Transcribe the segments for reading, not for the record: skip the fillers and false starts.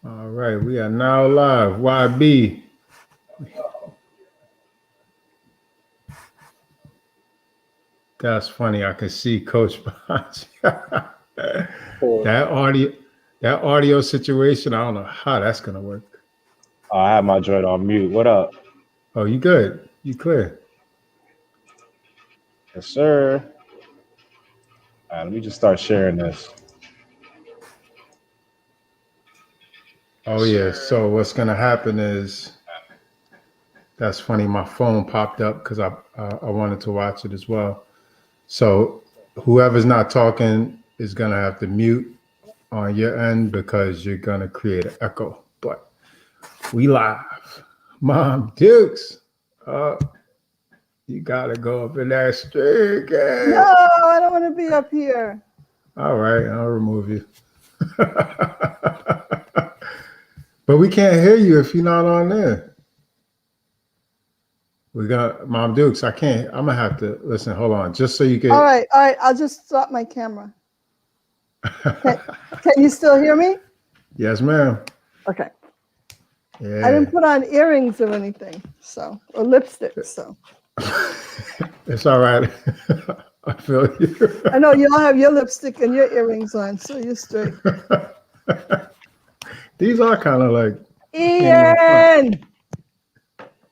All right, we are now live. YB. That's funny. I can see Coach behind you. that audio situation, I don't know how that's gonna work. I have my joint on mute. What up? Oh, you good? You clear? Yes, sir. Let me just start sharing this. Oh yeah. So what's gonna happen is that's funny. My phone popped up because I wanted to watch it as well. So whoever's not talking is gonna have to mute on your end because you're gonna create an echo. But we live. Mom Dukes. You gotta go up in that street. No, I don't want to be up here. All right, I'll remove you. But we can't hear you if you're not on there. We got Mom Dukes. I can't. I'm gonna have to listen. Hold on, just so you can. All right. I'll just stop my camera. Can you still hear me? Yes, ma'am. Okay. Yeah. I didn't put on earrings or anything, or lipstick. So it's all right. I feel you. I know you all have your lipstick and your earrings on, so you're straight. These are kind of like Ian.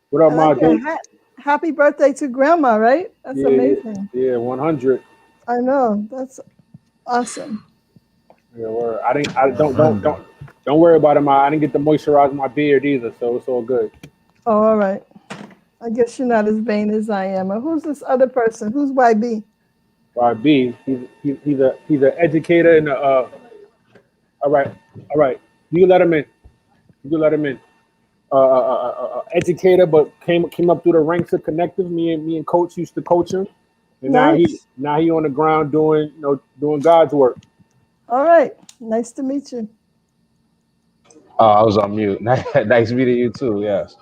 What up, my dude? Happy birthday to Grandma, right? That's amazing. Yeah, 100. I know. That's awesome. Yeah, don't worry about it. I didn't get to moisturize my beard either, so it's all good. Oh, all right. I guess you're not as vain as I am. And who's this other person? Who's YB? YB, he's an educator in the all right. You let him in. Educator, but came up through the ranks of connective. Me and Coach used to coach him, and nice. now he on the ground doing God's work. All right, nice to meet you. Oh, I was on mute. Nice meeting you too. Yes.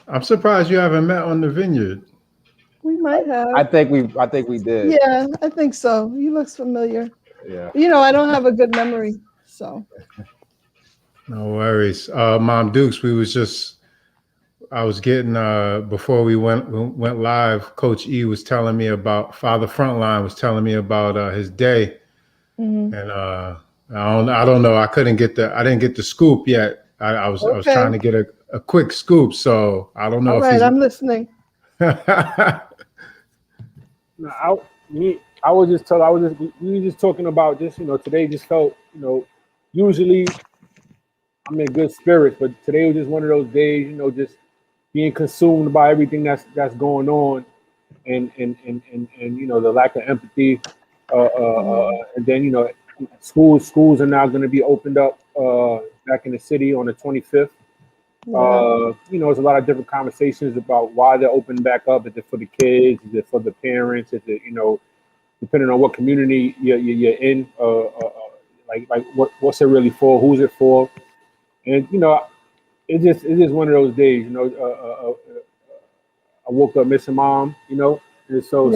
I'm surprised you haven't met on the vineyard. We might have. I think we did. Yeah, I think so. He looks familiar. Yeah. I don't have a good memory, so. No worries. Mom Dukes, I was getting before we went live, Coach E was telling me about Father Frontline was telling me about his day. Mm-hmm. And I don't know. I didn't get the scoop yet. I was trying to get a quick scoop, so I don't know. All right, I'm listening. No, we were just talking about this. Today just felt, usually I'm in good spirits, but today was just one of those days, just being consumed by everything that's going on, and the lack of empathy, and then schools are now going to be opened up back in the city on the 25th. Yeah. There's a lot of different conversations about why they're opening back up. Is it for the kids? Is it for the parents? Is it, depending on what community you're in, like what's it really for? Who's it for? And it's just one of those days. I woke up missing Mom. And so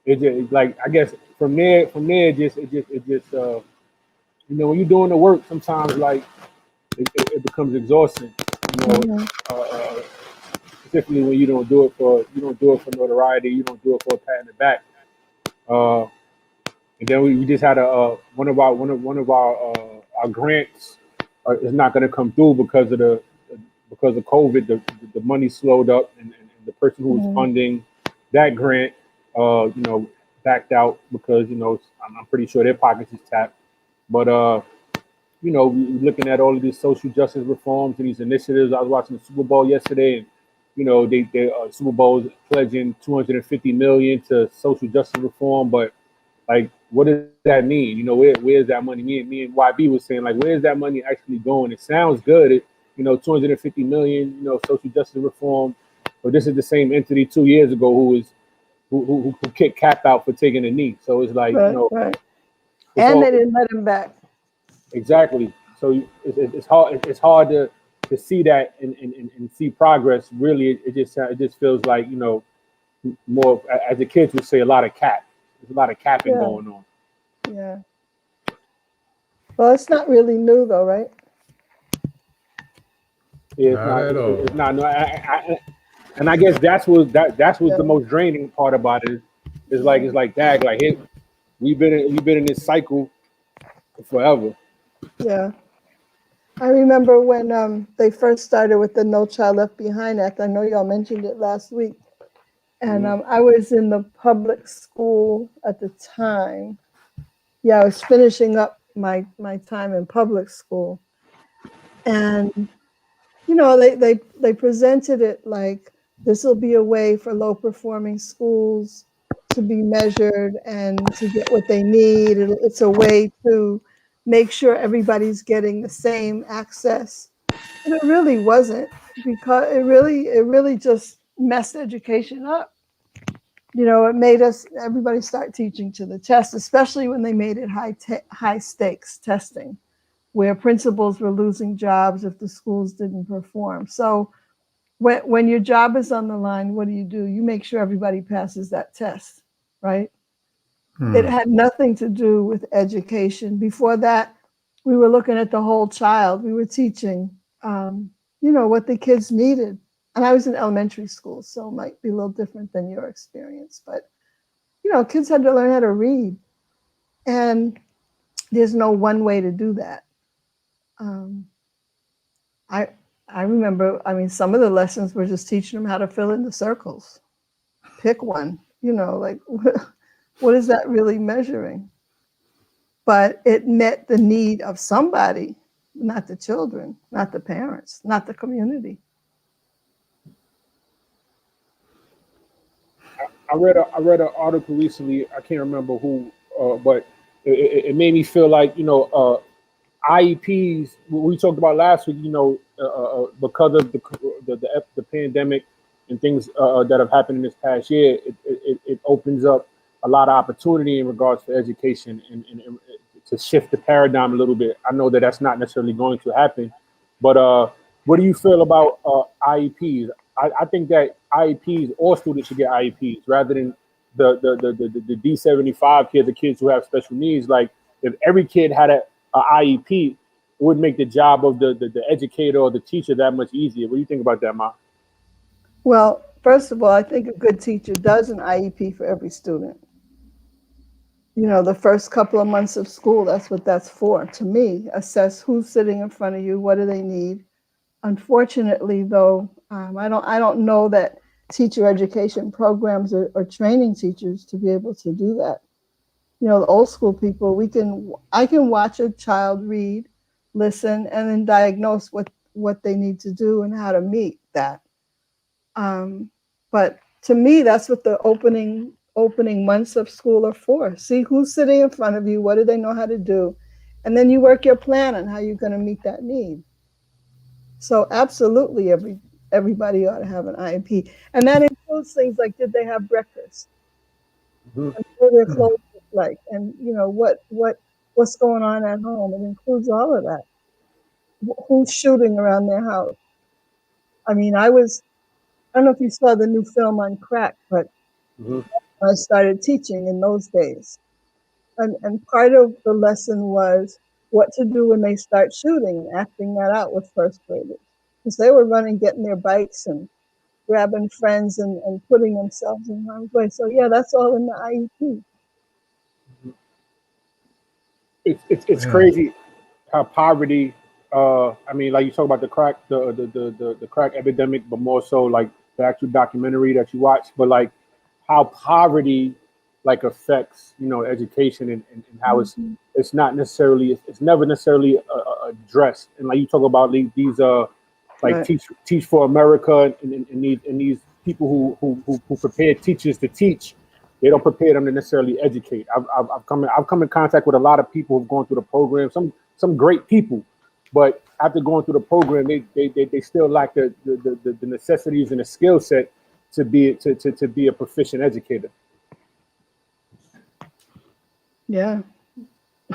it just, like, I guess from there it just when you're doing the work, sometimes like it becomes exhausting. Particularly when you don't do it for notoriety, you don't do it for a pat in the back. And then we just had one of our grants is not going to come through because of COVID. The money slowed up, and the person who was funding that grant, backed out because I'm pretty sure their pockets is tapped. But looking at all of these social justice reforms and these initiatives. I was watching the Super Bowl yesterday, and they Super Bowl's pledging $250 million to social justice reform, but like, what does that mean? Where's that money? Me and YB was saying, like, where's that money actually going? It sounds good, $250 million, social justice reform, but this is the same entity 2 years ago who kicked Cap out for taking a knee. So it's like, right. And they didn't let him back. Exactly. So it's hard to see that and see progress. Really, it just feels like more, as the kids would say, a lot of cap. There's a lot of capping going on. Yeah. Well, it's not really new though, right? Yeah, it's Not not. at all. It's not. No, and I guess that's what's Yeah. the most draining part about it. It's like dag like hey, we've been in this cycle forever. Yeah. I remember when they first started with the No Child Left Behind Act. I know y'all mentioned it last week. And Mhm. I was in the public school at the time. Yeah, I was finishing up my time in public school. And, you know, they presented it like this will be a way for low performing schools to be measured and to get what they need. It's a way to make sure everybody's getting the same access. And it really wasn't, because it really just messed education up. You know, it made everybody start teaching to the test, especially when they made it high stakes testing, where principals were losing jobs if the schools didn't perform. So when your job is on the line, what do? You make sure everybody passes that test, right? It Hmm. had nothing to do with education. Before that, we were looking at the whole child. We were teaching, you know, what the kids needed. And I was in elementary school, so it might be a little different than your experience. But, you know, kids had to learn how to read. And there's no one way to do that. Um, I, I remember, I mean, some of the lessons were just teaching them how to fill in the circles. Pick one, you know, like, what is that really measuring? But it met the need of somebody, not the children, not the parents, not the community. I read an article recently. I can't remember who, but it made me feel like IEPs. We talked about last week. Because of the pandemic and things that have happened in this past year, it opens up a lot of opportunity in regards to education and to shift the paradigm a little bit. I know that that's not necessarily going to happen, but what do you feel about IEPs? I think that IEPs, all students should get IEPs rather than the D75 kids, the kids who have special needs. Like if every kid had a IEP, it would make the job of the educator or the teacher that much easier. What do you think about that, Ma? Well, first of all, I think a good teacher does an IEP for every student. You know, the first couple of months of school, that's what that's for. To me, assess who's sitting in front of you, what do they need. Unfortunately, though, I don't know that teacher education programs are training teachers to be able to do that. You know, the old school people, I can watch a child read, listen, and then diagnose what they need to do and how to meet that. Um, but to me, that's what the opening months of school are for. See who's sitting in front of you, what do they know how to do, and then you work your plan on how you're going to meet that need. So absolutely, everybody ought to have an IEP, and that includes things like, did they have breakfast, Mhm. and what their clothes look like, and you know what's going on at home. It includes all of that. Who's shooting around their house. I mean, I don't know if you saw the new film on crack, but Mhm. I started teaching in those days. And part of the lesson was what to do when they start shooting and acting that out with first graders. Because they were running, getting their bikes and grabbing friends and putting themselves in harm's way. So, yeah, that's all in the IEP. It's Yeah. crazy how poverty. I mean, like you talk about the crack, the crack epidemic, but more so like the actual documentary that you watch. But like how poverty like affects education and how Mhm. it's not necessarily it's never necessarily addressed. And like you talk about these like Right. teach for America and these people who prepare teachers to teach. They don't prepare them to necessarily educate. I've come in contact with a lot of people who've gone through the program. Some great people, but after going through the program, they still lack the necessities and the skill set to be a proficient educator. Yeah.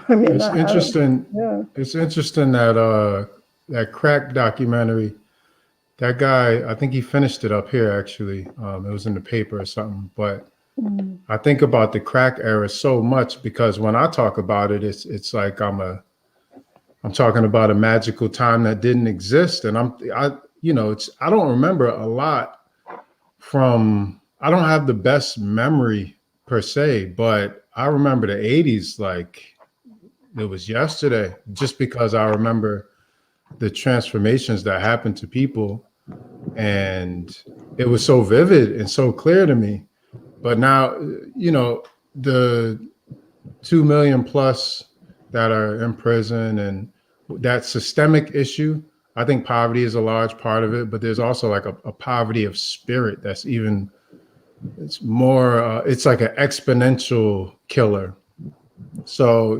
I mean, It's I don't, interesting. yeah. It's interesting that that crack documentary. That guy, I think he finished it up here actually. It was in the paper or something. But Mm. I think about the crack era so much because when I talk about it, it's like I'm I'm talking about a magical time that didn't exist. And I don't remember a lot from, I don't have the best memory per se, but I remember the 80s like it was yesterday, just because I remember the transformations that happened to people. And it was so vivid and so clear to me. But now, the 2 million plus that are in prison, and that systemic issue, I think poverty is a large part of it, but there's also like a poverty of spirit that's even, it's more, it's like an exponential killer. So,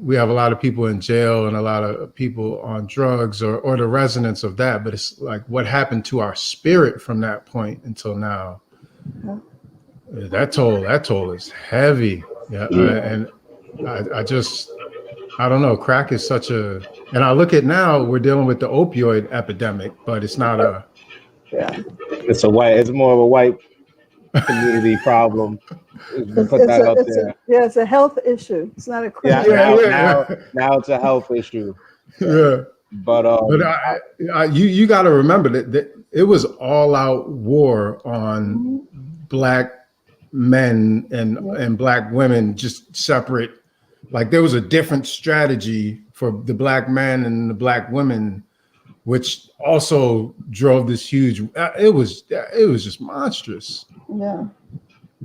we have a lot of people in jail and a lot of people on drugs, or the resonance of that, but it's like what happened to our spirit from that point until now. That toll is heavy. Yeah. And I don't know. Crack is such a, and I look at now, we're dealing with the opioid epidemic, but it's not Yeah. It's more of a white community problem. Put that out there. It's a health issue. It's not a Yeah, criminal. now it's a health issue. Yeah. But you got to remember that it was all out war on Black men and Black women, just separate. Like there was a different strategy for the Black men and the Black women, which also drove this huge. It was just monstrous. Yeah.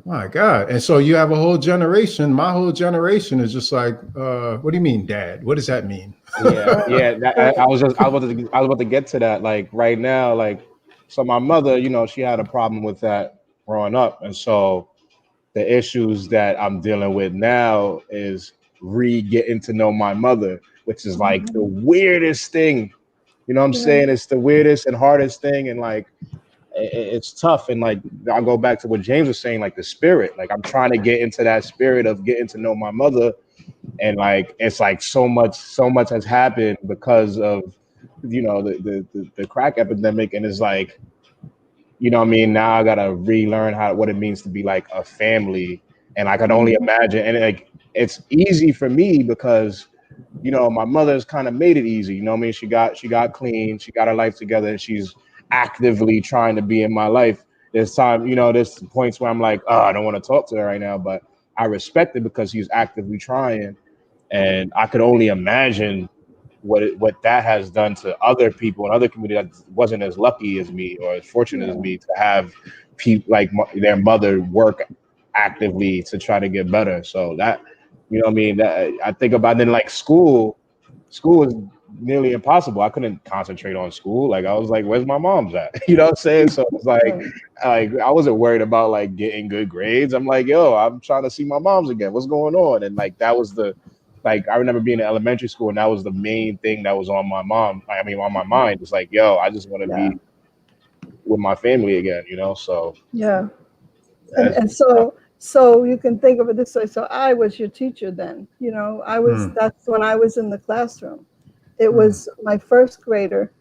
My God. And so you have a whole generation. My whole generation is just like, what do you mean, Dad? What does that mean? Yeah. I was about to get to that. Like right now, like, so my mother, she had a problem with that growing up, and so the issues that I'm dealing with now is getting to know my mother, which is like the weirdest thing. You know what I'm saying? It's the weirdest and hardest thing, and like it's tough. And like I'll go back to what James was saying, like the spirit. Like I'm trying to get into that spirit of getting to know my mother, and like it's like so much has happened because of the crack epidemic, and it's like, what I mean, now I gotta relearn what it means to be like a family, and I can only imagine. And like it's easy for me because my mother's kind of made it easy. You know what I mean? She got clean, she got her life together, and she's actively trying to be in my life. There's there's points where I'm like, oh, I don't want to talk to her right now, but I respect it because she's actively trying, and I could only imagine what that has done to other people in other communities that wasn't as lucky as me or as fortunate as me to have people like their mother work actively to try to get better. So that, what I mean, that I think about. Then like school is nearly impossible. I couldn't concentrate on school. Like I was like, where's my mom's at? You know what I'm saying? So it's like I wasn't worried about like getting good grades. I'm like, yo, I'm trying to see my mom's again. What's going on? And like that was I remember being in elementary school, and that was the main thing that was on my mind. It's like, yo, I just want to be with my family again, So yeah, and so you can think of it this way. So I was your teacher then. That's when I was in the classroom. It was my first grader,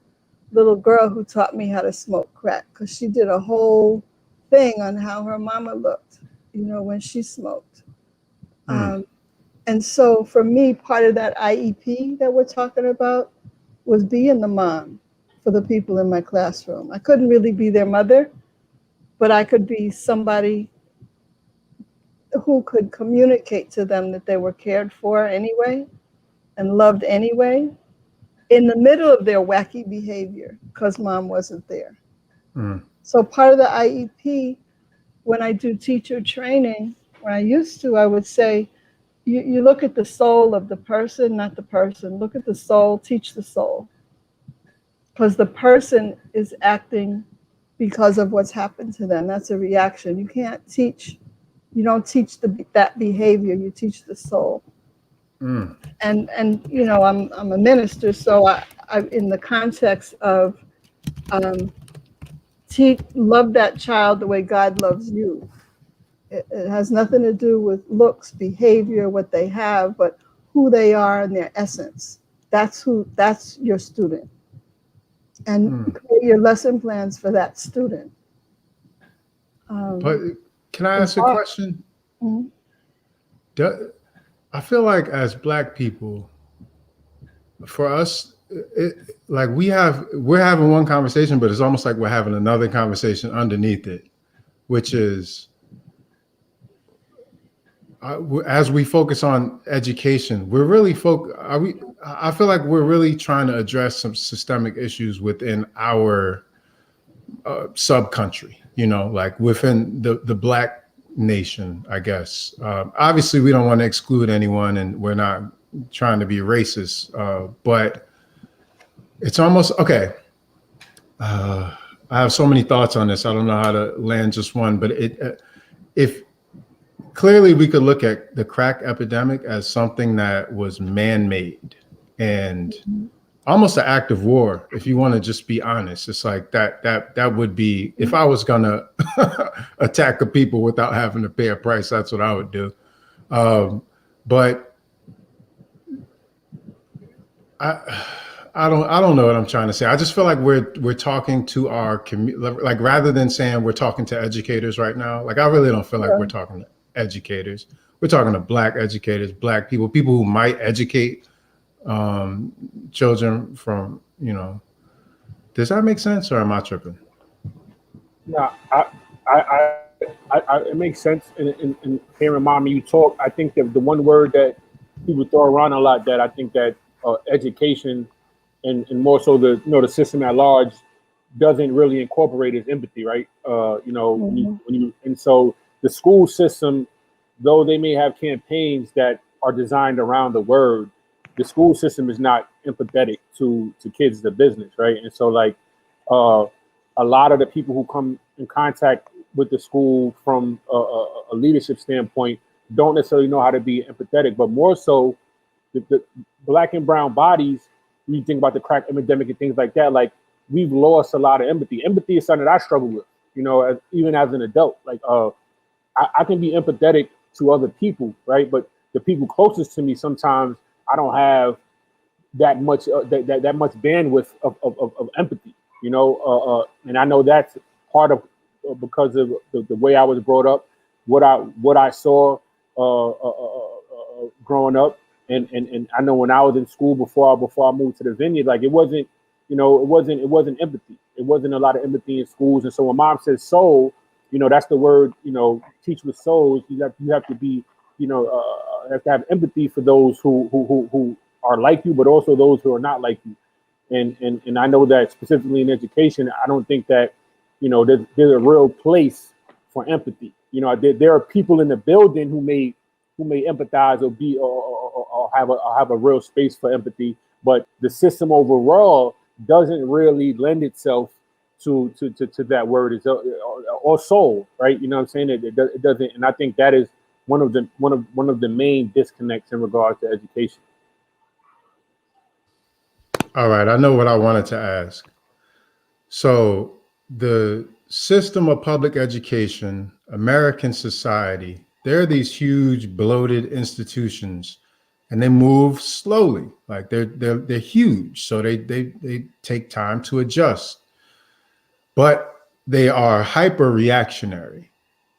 little girl, who taught me how to smoke crack, because she did a whole thing on how her mama looked, when she smoked. And so for me, part of that IEP that we're talking about was being the mom for the people in my classroom. I couldn't really be their mother, but I could be somebody who could communicate to them that they were cared for anyway and loved anyway, in the middle of their wacky behavior, because mom wasn't there. So part of the IEP, when I do teacher training, when I used to, I would say, you look at the soul of the person, not the person. Look at the soul, teach the soul. Because the person is acting because of what's happened to them. That's a reaction. You don't teach that behavior, you teach the soul. And I'm a minister, so I in the context of love that child the way God loves you. It has nothing to do with looks, behavior, what they have, but who they are and their essence. That's your student. And create your lesson plans for that student. But can I ask a question? I feel like as Black people, for us, like we're having one conversation, but it's almost like we're having another conversation underneath it, which is as we focus on education, we're really I feel like we're really trying to address some systemic issues within our sub-country, like within the Black nation, I guess. Obviously, we don't want to exclude anyone, and we're not trying to be racist, but it's almost okay. I have so many thoughts on this. I don't know how to land just one, but if clearly we could look at the crack epidemic as something that was man-made and almost an act of war. If you want to just be honest, it's like that would be, if I was gonna attack a people without having to pay a price, that's what I would do. But I don't know what I'm trying to say. I just feel like we're talking to our community, like rather than saying we're talking to educators right now. Like I really don't feel like we're talking to educators. We're talking to Black educators, Black people who might educate children from, does that make sense, or am I tripping? No, it makes sense. And hearing mommy you talk, I think that the one word that people throw around a lot, that I think that education and more so the system at large doesn't really incorporate is empathy, right? And so the school system, though they may have campaigns that are designed around the word, the school system is not empathetic to kids, the business, right? And so like a lot of the people who come in contact with the school from a leadership standpoint don't necessarily know how to be empathetic, but more so the Black and brown bodies, when you think about the crack epidemic and things like that, like we've lost a lot of empathy. Empathy is something that I struggle with, even as an adult. Like I can be empathetic to other people, right? But the people closest to me, sometimes I don't have that much that much bandwidth of empathy, and I know that's part of because of the way I was brought up, what I saw growing up, and I know when I was in school before I moved to the vineyard, like it wasn't empathy. It wasn't a lot of empathy in schools, and so when mom says soul, that's the word, teach with souls. You have to be, have to have empathy for those who are like you, but also those who are not like you. And I know that specifically in education, I don't think that, there's a real place for empathy. There are people in the building who may empathize or be or have a real space for empathy, but the system overall doesn't really lend itself to that word is or soul, right? You know what I'm saying? It doesn't, and I think that is one of the main disconnects in regards to education. All right, I know what I wanted to ask. So the system of public education, American society, there are these huge bloated institutions, and they move slowly. Like they're huge, so they take time to adjust. But they are hyper reactionary.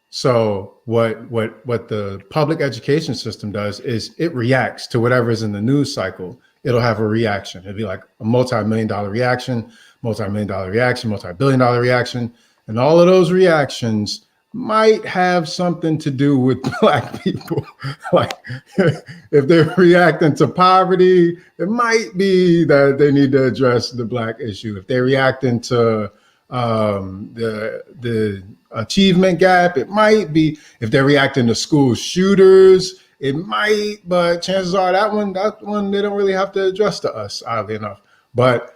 So what the public education system does is it reacts to whatever is in the news cycle. It'll have a reaction. It'll be like a multi-million-dollar reaction, multi-million-dollar reaction, multi-billion-dollar reaction. And all of those reactions might have something to do with Black people. Like if they're reacting to poverty, it might be that they need to address the Black issue. If they're reacting to the achievement gap, it might be. If they're reacting to school shooters, it might, but chances are that one they don't really have to address to us, oddly enough. But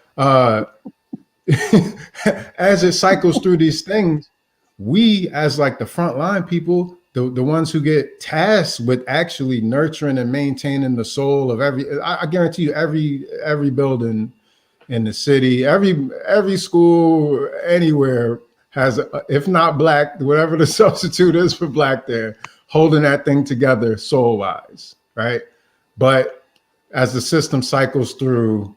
as it cycles through these things, we as like the frontline people, the ones who get tasked with actually nurturing and maintaining the soul of I guarantee you every building in the city, every school anywhere has, if not Black, whatever the substitute is for Black there, holding that thing together soul-wise, right? But as the system cycles through,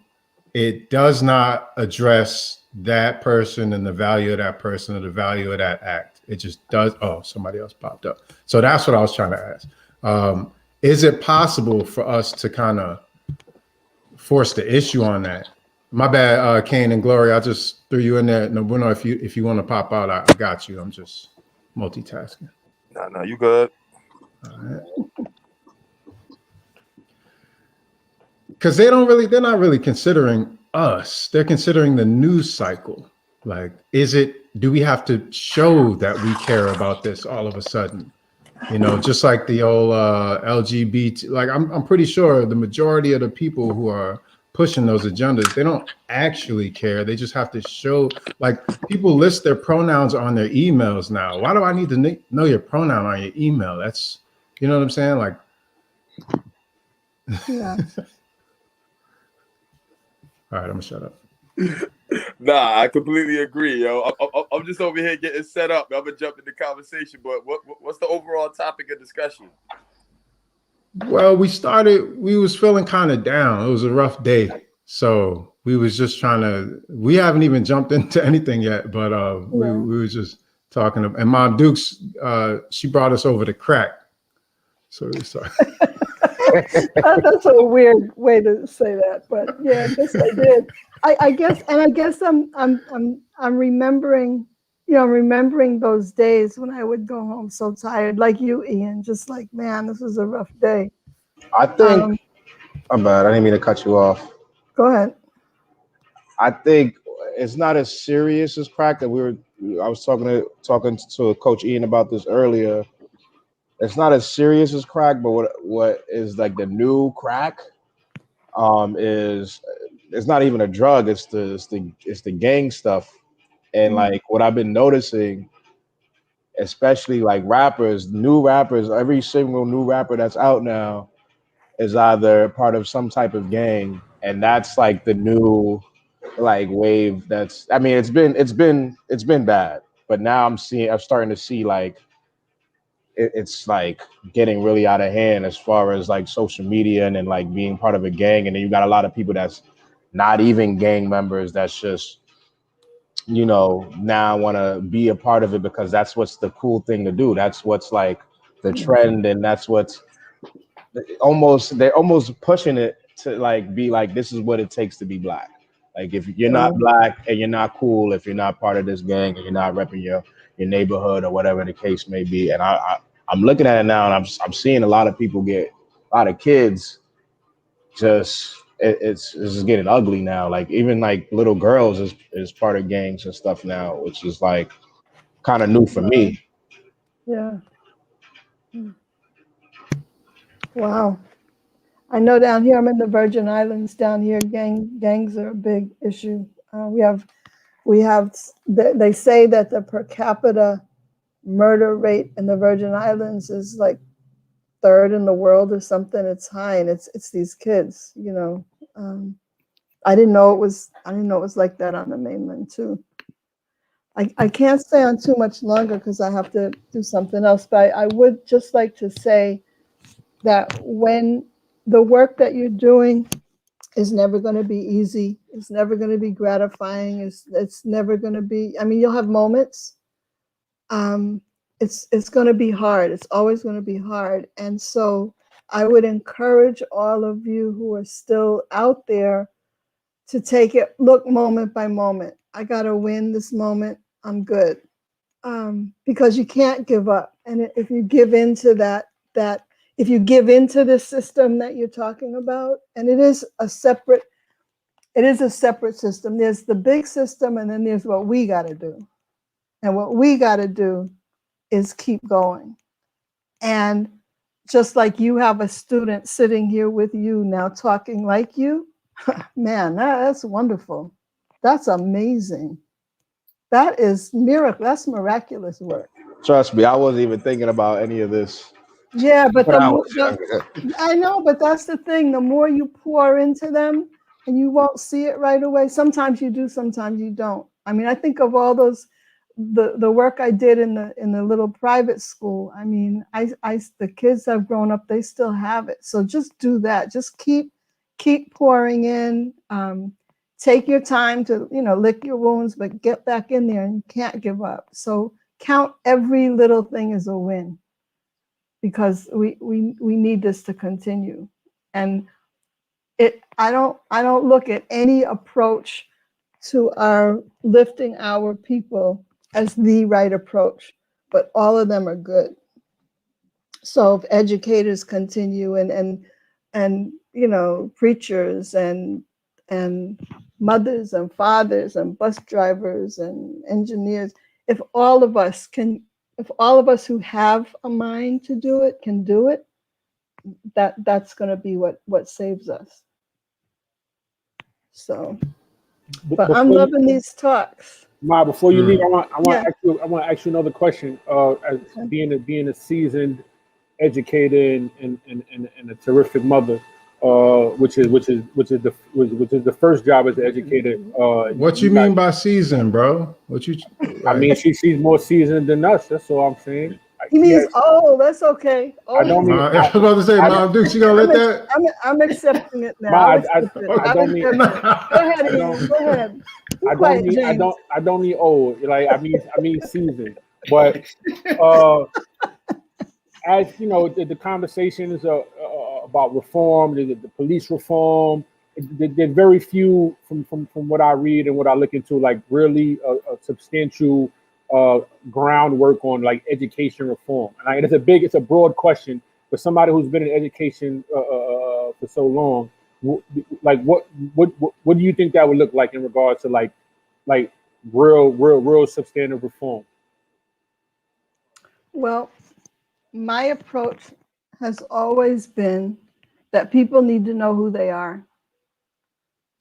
it does not address that person and the value of that person or the value of that act. It just does. Oh, somebody else popped up. So that's what I was trying to ask. is it possible for us to kind of force the issue on that? My bad, Kane and Glory. I just threw you in there. No, bueno, if you want to pop out, I got you. I'm just multitasking. No, you good. All right. Because they're not really considering us. They're considering the news cycle. Like, do we have to show that we care about this all of a sudden? You know, just like the old LGBT, like I'm pretty sure the majority of the people who are pushing those agendas, they don't actually care. They just have to show, like, people list their pronouns on their emails now. Why do I need to know your pronoun on your email? That's, you know what I'm saying? Like, Yeah. all right, I'm gonna shut up. Nah, I completely agree, yo. I'm just over here getting set up. I'm gonna jump in the conversation, but what's the overall topic of discussion? Well, we was feeling kind of down. It was a rough day. So we was just we haven't even jumped into anything yet, but we were just talking. And Mom Dukes, she brought us over to crack. So we started. That's a weird way to say that, but yeah, I guess I did. I guess I'm remembering, remembering those days when I would go home so tired, like you, Ian, just like, man, this was a rough day. I think I'm bad. I didn't mean to cut you off. Go ahead. I think it's not as serious as crack. That I was talking to Coach Ian about this earlier. It's not as serious as crack, but what is like the new crack is it's not even a drug. It's the gang stuff, and like what I've been noticing, especially like new rappers, every single new rapper that's out now is either part of some type of gang, and that's like the new like wave. I mean, it's been bad, but now I'm starting to see like it's like getting really out of hand as far as like social media and then like being part of a gang, and then you got a lot of people that's not even gang members that's just now want to be a part of it because that's what's the cool thing to do. That's what's like the trend, and that's what's they're almost pushing it to like be like, this is what it takes to be black. Like if you're not black and you're not cool, if you're not part of this gang and you're not repping your neighborhood or whatever the case may be. And I'm looking at it now, and I'm seeing a lot of kids just it's just getting ugly now. Like even like little girls is part of gangs and stuff now, which is like kind of new for me. Yeah. Wow. I know down here, I'm in the Virgin Islands. Down here, gangs are a big issue. They say that the per capita murder rate in the Virgin Islands is like third in the world or something. It's high, and it's these kids. I didn't know it was like that on the mainland too. I can't stay on too much longer because I have to do something else. But I would just like to say that when the work that you're doing is never going to be easy, it's never going to be gratifying, it's never going to be, I mean, you'll have moments. It's going to be hard. It's always going to be hard. And so I would encourage all of you who are still out there to take it, look moment by moment. I got to win this moment. I'm good. Because you can't give up. And if you give into if you give into this system that you're talking about, and it is a separate system. There's the big system, and then there's what we got to do. And what we got to do is keep going. And just like you have a student sitting here with you now talking like you, man, that's wonderful. That's amazing. That is miracle. That's miraculous work. Trust me, I wasn't even thinking about any of this. Yeah, but I know, but that's the thing. The more you pour into them, and you won't see it right away. Sometimes you do, sometimes you don't. I mean, I think of all those, the work I did in the little private school. I mean, the kids have grown up, they still have it. So just do that. Just keep pouring in. Take your time to, lick your wounds, but get back in there, and you can't give up. So count every little thing as a win. because we need this to continue. And I don't look at any approach to our lifting our people as the right approach, but all of them are good. So if educators continue and preachers and mothers and fathers and bus drivers and engineers, if all of us who have a mind to do it can do it, that's going to be what saves us. So, but I'm loving these talks. Ma, before you leave, I want Yeah. to ask you another question. As being a seasoned educator and a terrific mother, which is the first job as an educator. What you mean by season, bro? I mean, she's more seasoned than us. That's all I'm saying. He means that's okay. I don't mean. I was about to say, Mom Dukes, you gonna let that? I'm accepting it now. Ma, I don't mean. Go ahead, Ian. Go ahead. I don't mean old. Like I mean seasoned. But as you know, the conversations about reform, the police reform. There are very few from what I read and what I look into, like really a substantial groundwork on like education reform. And it's a broad question, but somebody who's been in education for so long, like what do you think that would look like in regards to like real substantive reform? Well, my approach has always been that people need to know who they are.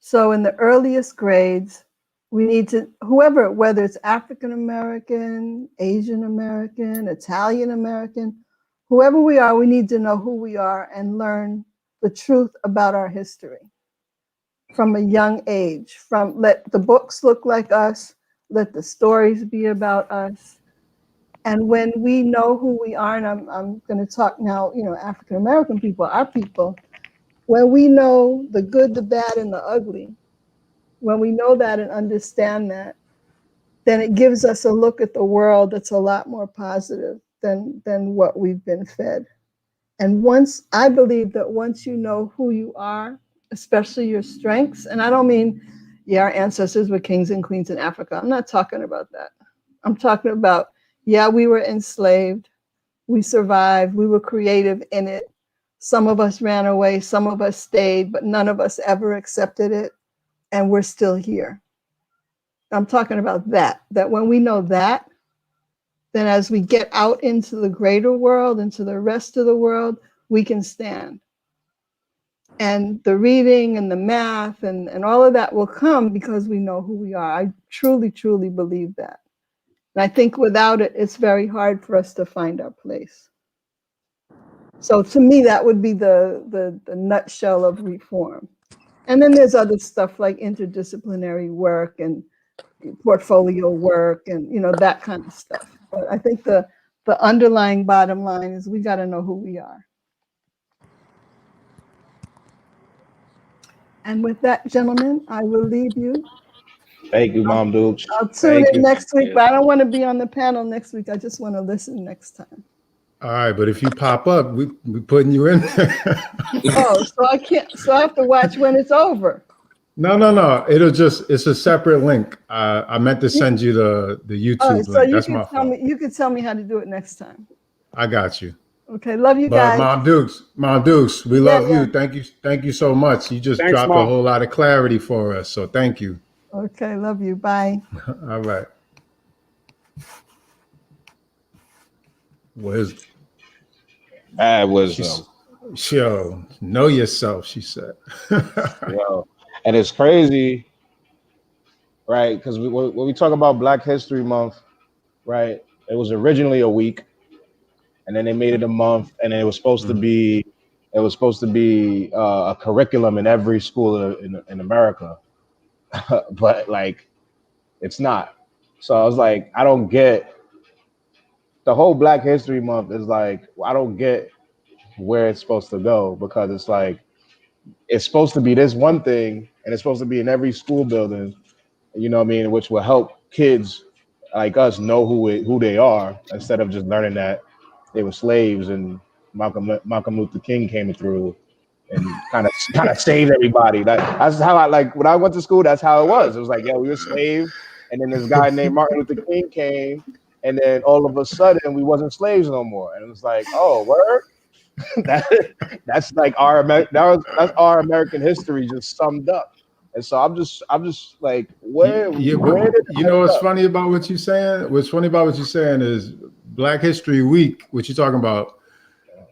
So in the earliest grades, we need to, whether it's African American, Asian American, Italian American, whoever we are, we need to know who we are and learn the truth about our history from a young age. Let the books look like us, let the stories be about us. And when we know who we are, and I'm going to talk now, African American people, our people, when we know the good, the bad, and the ugly, when we know that and understand that, then it gives us a look at the world that's a lot more positive than what we've been fed. And I believe that once you know who you are, especially your strengths, and I don't mean, our ancestors were kings and queens in Africa. I'm not talking about that. I'm talking about, we were enslaved, we survived, we were creative in it. Some of us ran away, some of us stayed, but none of us ever accepted it. And we're still here. I'm talking about that when we know that, then as we get out into the greater world, into the rest of the world, we can stand. And the reading and the math and all of that will come because we know who we are. I truly, truly believe that. And I think without it, it's very hard for us to find our place. So to me, that would be the nutshell of reform. And then there's other stuff like interdisciplinary work and portfolio work and, that kind of stuff. But I think the underlying bottom line is we got to know who we are. And with that, gentlemen, I will leave you. Thank you, Mom Dukes. I'll tune in next week, but I don't want to be on the panel next week. I just want to listen next time. All right, but if you pop up, we putting you in there. So I can't. So I have to watch when it's over. No. It's a separate link. I meant to send you the YouTube so link. You That's can my tell fault. me. You can tell me how to do it next time. I got you. Okay, love you guys. Mom Dukes, we love you. Thank you so much. You just dropped a whole lot of clarity for us. So thank you. Okay, love you. Bye. All right. Wisdom. Wisdom. Yo, know yourself, she said. Yo, and it's crazy, right? Because when we talk about Black History Month, right? It was originally a week, and then they made it a month, and it was supposed to be a curriculum in every school in America, but like it's not. So I was like, I don't get the whole Black History Month is like, I don't get where it's supposed to go, because it's like it's supposed to be this one thing, and it's supposed to be in every school building, you know what I mean, which will help kids like us know who they are, instead of just learning that they were slaves and Malcolm Luther King came through and kind of saved everybody. That's how I like when I went to school. That's how it was. It was like, yeah, we were slaves, and then this guy named Martin Luther King came, and then all of a sudden we wasn't slaves no more. And it was like, oh, word. That's like that's our American history just summed up. And so I'm just like, where did you know what's funny about what you're saying? What's funny about what you're saying is Black History Week, what you're talking about,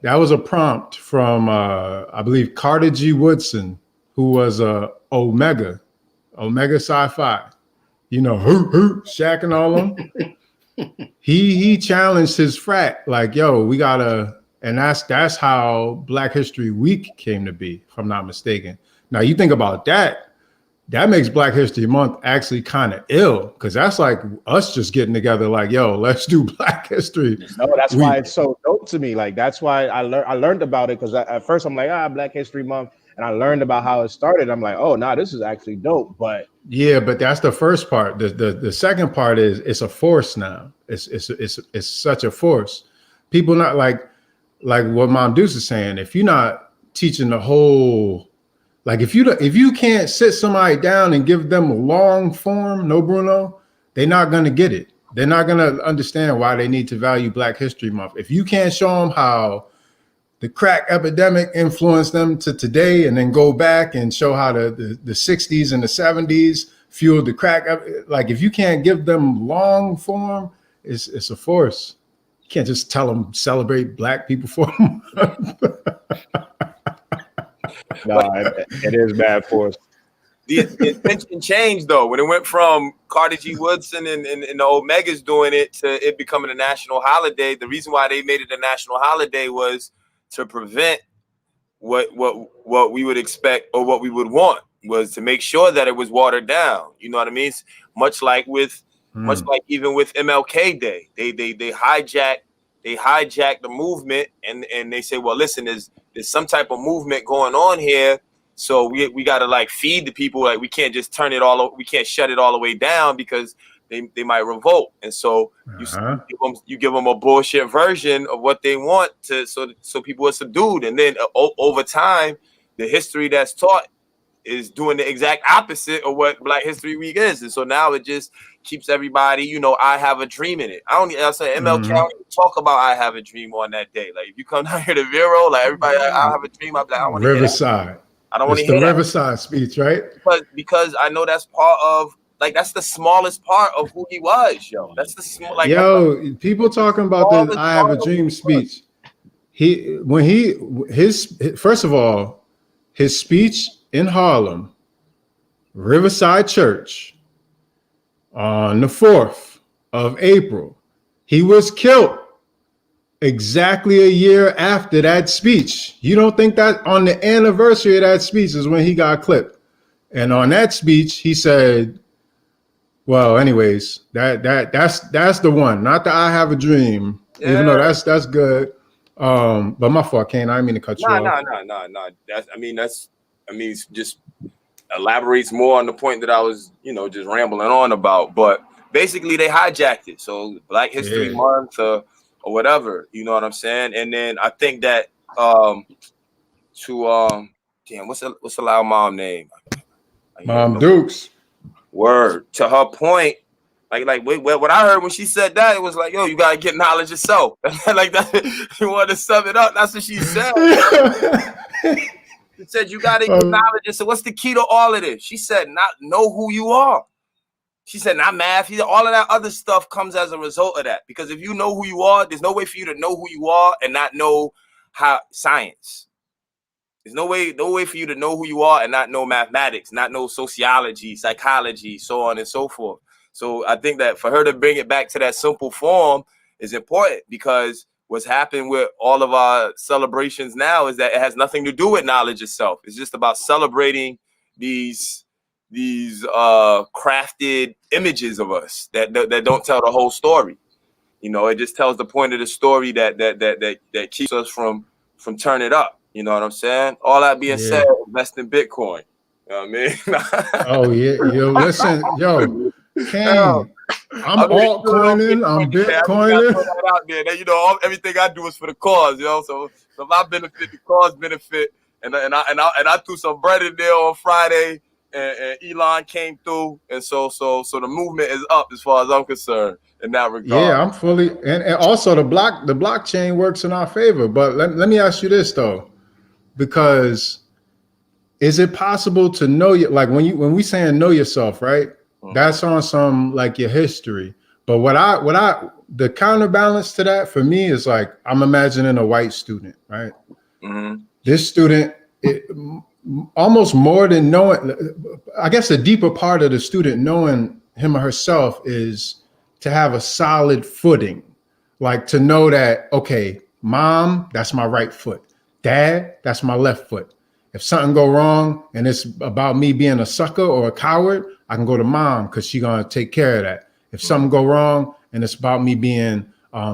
that was a prompt from I believe Carter G. Woodson, who was Omega Sci-Fi, you know, Shaq and all them. he challenged his frat, like, yo, we gotta, and that's how Black History Week came to be, if I'm not mistaken. Now you think about that makes Black History Month actually kind of ill, because that's like us just getting together, like, yo, let's do Black History. No, that's why it's so dope to me. Like, that's why I learned about it, because at first I'm like, Black History Month, and I learned about how it started. I'm like, oh, nah, this is actually dope. But yeah, but that's the first part. The second part is it's a force now. It's such a force. People not like what Mom Deuce is saying. If you're not teaching the whole. Like if you can't sit somebody down and give them a long form, no Bruno, they're not gonna get it. They're not gonna understand why they need to value Black History Month. If you can't show them how the crack epidemic influenced them to today, and then go back and show how the 60s and the 70s fueled the crack. Like if you can't give them long form, it's a force. You can't just tell them celebrate Black people for a month. No, it is bad for us. The intention changed though when it went from Carter G. Woodson and the Omegas doing it to it becoming a national holiday. The reason why they made it a national holiday was to prevent what we would expect, or what we would want, was to make sure that it was watered down. You know what I mean? Much like even with MLK Day, they hijacked the movement, and they say, well, listen, there's some type of movement going on here, so we got to like feed the people. Like we can't just we can't shut it all the way down, because they might revolt. And so you give them a bullshit version of what they want so people are subdued. And then over time, the history that's taught is doing the exact opposite of what Black History Week is. And so now it just keeps everybody, you know, I have a dream in it. I'll say MLK, I don't even talk about I have a dream on that day. Like if you come down here to Vero, like everybody, I have a dream. I'm like, I want to hear that. I don't want to hear that. Riverside speech, right? Because I know that's part of, like, that's the smallest part of who he was, yo. That's the small, like, people talking about the I have a dream speech. First of all, his speech in Harlem, Riverside Church, on the 4th of April, he was killed exactly a year after that speech. You don't think that on the anniversary of that speech is when he got clipped? And on that speech, he said, well, anyways, that's the one, not the I have a dream, even though that's good. But my fault, Kane. I didn't mean to cut you off. No. That's just elaborates more on the point that I was, just rambling on about. But basically, they hijacked it. So Black History Month or whatever, you know what I'm saying? And then I think that what's the loud mom name? Mom Dukes. Word. To her point, wait, what I heard when she said that, it was like, yo, you gotta get knowledge yourself. Like that, you want to sum it up. That's what she said. She said you gotta get knowledge. So what's the key to all of this? She said, not know who you are. She said, not math. All of that other stuff comes as a result of that. Because if you know who you are, there's no way for you to know who you are and not know how science. There's no way for you to know who you are and not know mathematics, not know sociology, psychology, so on and so forth. So I think that for her to bring it back to that simple form is important, because what's happened with all of our celebrations now is that it has nothing to do with knowledge itself. It's just about celebrating these crafted images of us that don't tell the whole story. It just tells the point of the story that keeps us from turning up. You know what I'm saying? All that being said, invest in Bitcoin. You know what I mean? Oh yeah, yo, listen, yo, Kane, I'm altcoining, I'm Bitcoining. Out there. Everything I do is for the cause, So So my benefit, the cause benefit, and I threw some bread in there on Friday, and Elon came through, and so the movement is up as far as I'm concerned in that regard. Yeah, I'm fully, and also the blockchain works in our favor. But let me ask you this though, because is it possible to know you, like when we saying know yourself, right? That's on some like your history. But the counterbalance to that for me is like, I'm imagining a white student, right? This student, almost more than knowing, I guess a deeper part of the student knowing him or herself is to have a solid footing, like to know that, okay, mom, that's my right foot. Dad, that's my left foot. If something go wrong and it's about me being a sucker or a coward, I can go to mom because she's gonna take care of that. If something go wrong and it's about me being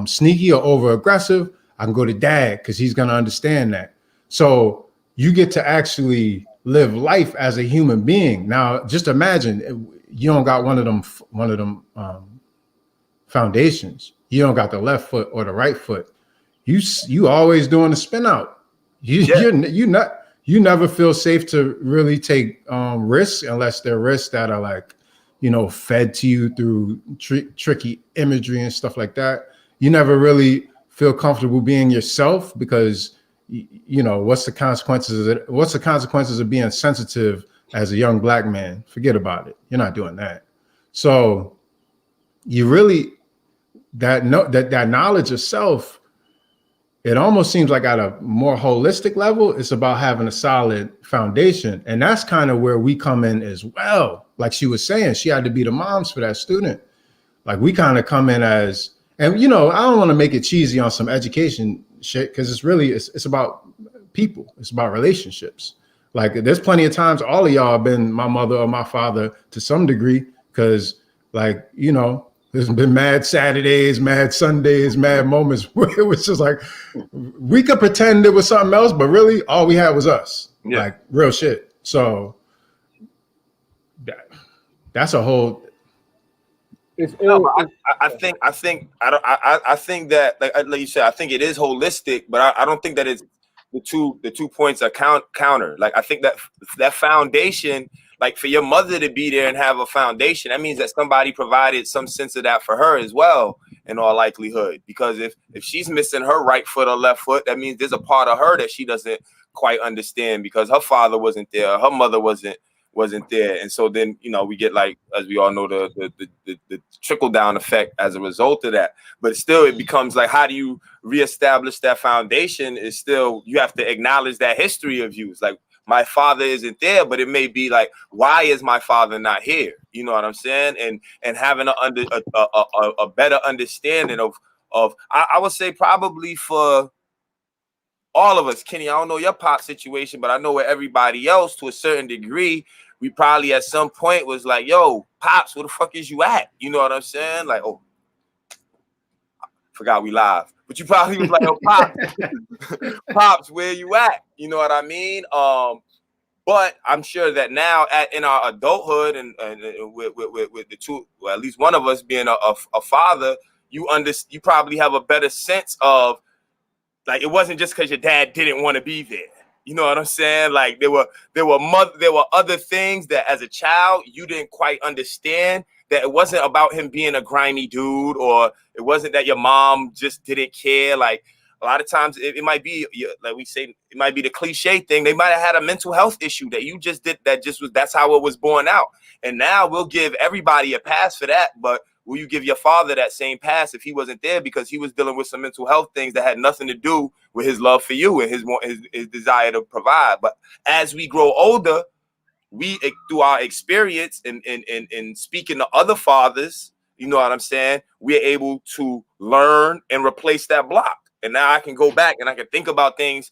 sneaky or over aggressive, I can go to dad because he's gonna understand that. So you get to actually live life as a human being. Now, just imagine you don't got one of them foundations. You don't got the left foot or the right foot. You always doing the spin out. You never feel safe to really take risks unless they're risks that are like, fed to you through tricky imagery and stuff like that. You never really feel comfortable being yourself because, what's the consequences of being sensitive as a young Black man? Forget about it. You're not doing that. So you really, that knowledge of self, it almost seems like at a more holistic level, it's about having a solid foundation. And that's kind of where we come in as well. Like she was saying, she had to be the moms for that student. Like we kind of come in as, and I don't want to make it cheesy on some education shit, because it's about people. It's about relationships. Like there's plenty of times all of y'all have been my mother or my father to some degree, because like, there's been mad Saturdays, mad Sundays, mad moments where it was just like, we could pretend it was something else, but really all we had was us. Yeah. Like real shit. So that's a whole. I think that like you said, I think it is holistic, but I don't think that it's the two points are counter. Like I think that foundation, like for your mother to be there and have a foundation, that means that somebody provided some sense of that for her as well, in all likelihood. Because if she's missing her right foot or left foot, that means there's a part of her that she doesn't quite understand because her father wasn't there, her mother wasn't there. And so then, we get, like, as we all know, the trickle down effect as a result of that. But still, it becomes like, how do you reestablish that foundation? Is still, you have to acknowledge that history of you. It's like, my father isn't there, but it may be like, why is my father not here? You know what I'm saying? And having a better understanding of I would say probably for all of us, Kenny, I don't know your pop situation, but I know with everybody else to a certain degree, we probably at some point was like, yo, Pops, where the fuck is you at? You know what I'm saying? Like, oh, forgot we live. But you probably was like, yo, Pops, where you at? You know what I mean? But I'm sure that now in our adulthood and with the two, well, at least one of us being a father, you probably have a better sense of, like, it wasn't just because your dad didn't want to be there. You know what I'm saying? Like there were other things that as a child you didn't quite understand, that it wasn't about him being a grimy dude, or it wasn't that your mom just didn't care. Like a lot of times it might be, like we say, it might be the cliche thing. They might have had a mental health issue that you just did, that's how it was born out. And now we'll give everybody a pass for that, but will you give your father that same pass if he wasn't there because he was dealing with some mental health things that had nothing to do with his love for you and his desire to provide? But as we grow older, we, through our experience and speaking to other fathers, you know what I'm saying, we're able to learn and replace that block. And now I can go back and I can think about things,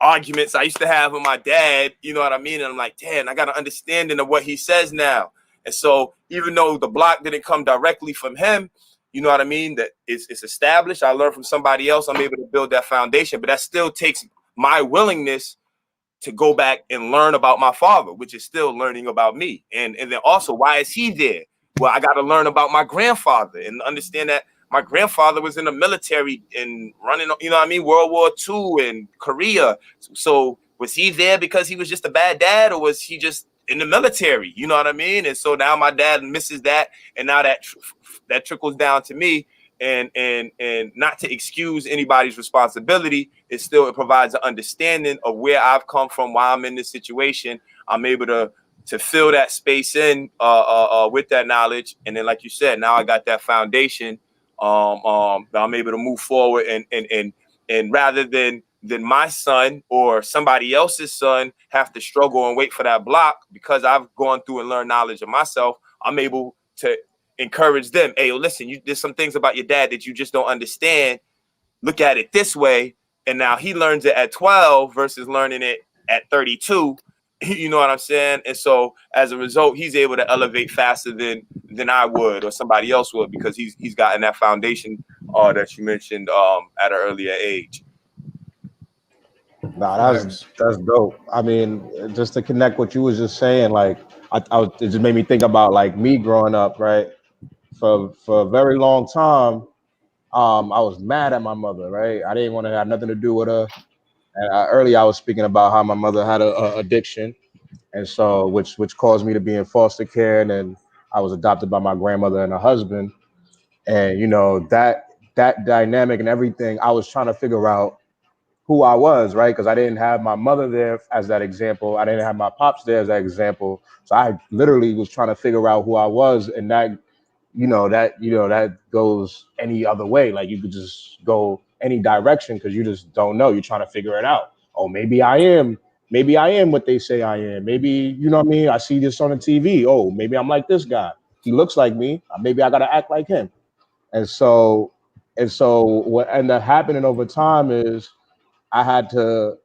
arguments I used to have with my dad, you know what I mean? And I'm like, damn, I got an understanding of what he says now. And so even though the block didn't come directly from him, you know what I mean, that it's established, I learned from somebody else, I'm able to build that foundation. But that still takes my willingness to go back and learn about my father, which is still learning about me. And then also, why is he there? Well, I got to learn about my grandfather and understand that my grandfather was in the military and running, you know what I mean, World War II and Korea. So was he there because he was just a bad dad, or was he just in the military? You know what I mean? And so now my dad misses that, and now that trickles down to me. And not to excuse anybody's responsibility, it provides an understanding of where I've come from, why I'm in this situation. I'm able to fill that space in with that knowledge, and then, like you said, now I got that foundation. That I'm able to move forward, and rather than my son or somebody else's son have to struggle and wait for that block, because I've gone through and learned knowledge of myself, I'm able to encourage them. Hey, listen, there's some things about your dad that you just don't understand. Look at it this way. And now he learns it at 12 versus learning it at 32. You know what I'm saying? And so as a result, he's able to elevate faster than I would or somebody else would, because he's gotten that foundation that you mentioned at an earlier age. Nah, that's dope. I mean, just to connect what you was just saying, like it just made me think about like me growing up, right? For a very long time, I was mad at my mother, right? I didn't want to have nothing to do with her. And earlier I was speaking about how my mother had a addiction, and so which caused me to be in foster care, and then I was adopted by my grandmother and her husband, and you know that dynamic and everything. I was trying to figure out who I was, right? Because I didn't have my mother there as that example. I didn't have my pops there as that example. So I literally was trying to figure out who I was, and that goes any other way. Like you could just go any direction because you just don't know. You're trying to figure it out. Oh, maybe I am what they say I am. Maybe, you know what I mean? I see this on the TV. Oh, maybe I'm like this guy. He looks like me. Maybe I got to act like him. And so what ended up happening over time is I had to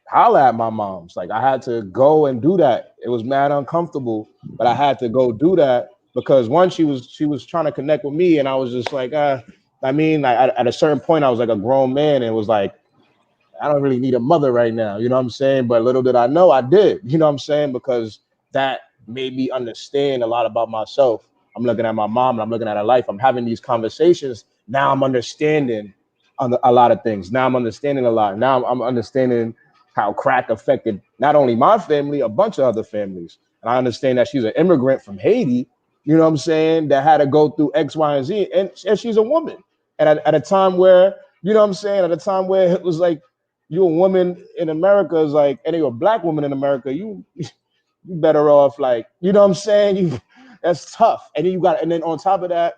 holler at my moms. Like I had to go and do that. It was mad uncomfortable, but I had to go do that because one, she was trying to connect with me, and I was just like, I mean, at a certain point, I was like a grown man, and it was like, I don't really need a mother right now, you know what I'm saying? But little did I know I did, you know what I'm saying? Because that made me understand a lot about myself. I'm looking at my mom, and I'm looking at her life. I'm having these conversations. Now I'm understanding a lot of things. Now I'm understanding a lot. Now I'm understanding how crack affected not only my family, a bunch of other families. And I understand that she's an immigrant from Haiti, you know what I'm saying, that had to go through X, Y, and Z. And she's a woman. And at a time where, you know what I'm saying, at a time where it was like, you're a woman in America is like, and you're a black woman in America, you better off, like, you know what I'm saying? That's tough. And then on top of that,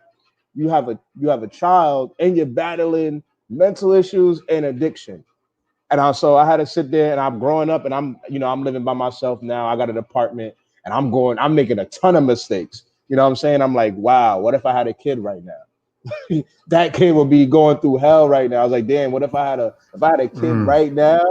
you have a child and you're battling mental issues and addiction. And so I had to sit there, and I'm growing up, and I'm living by myself now. I got an apartment, and I'm making a ton of mistakes. You know what I'm saying? I'm like, wow, what if I had a kid right now? That kid would be going through hell right now. I was like, damn, what if I had a kid right now?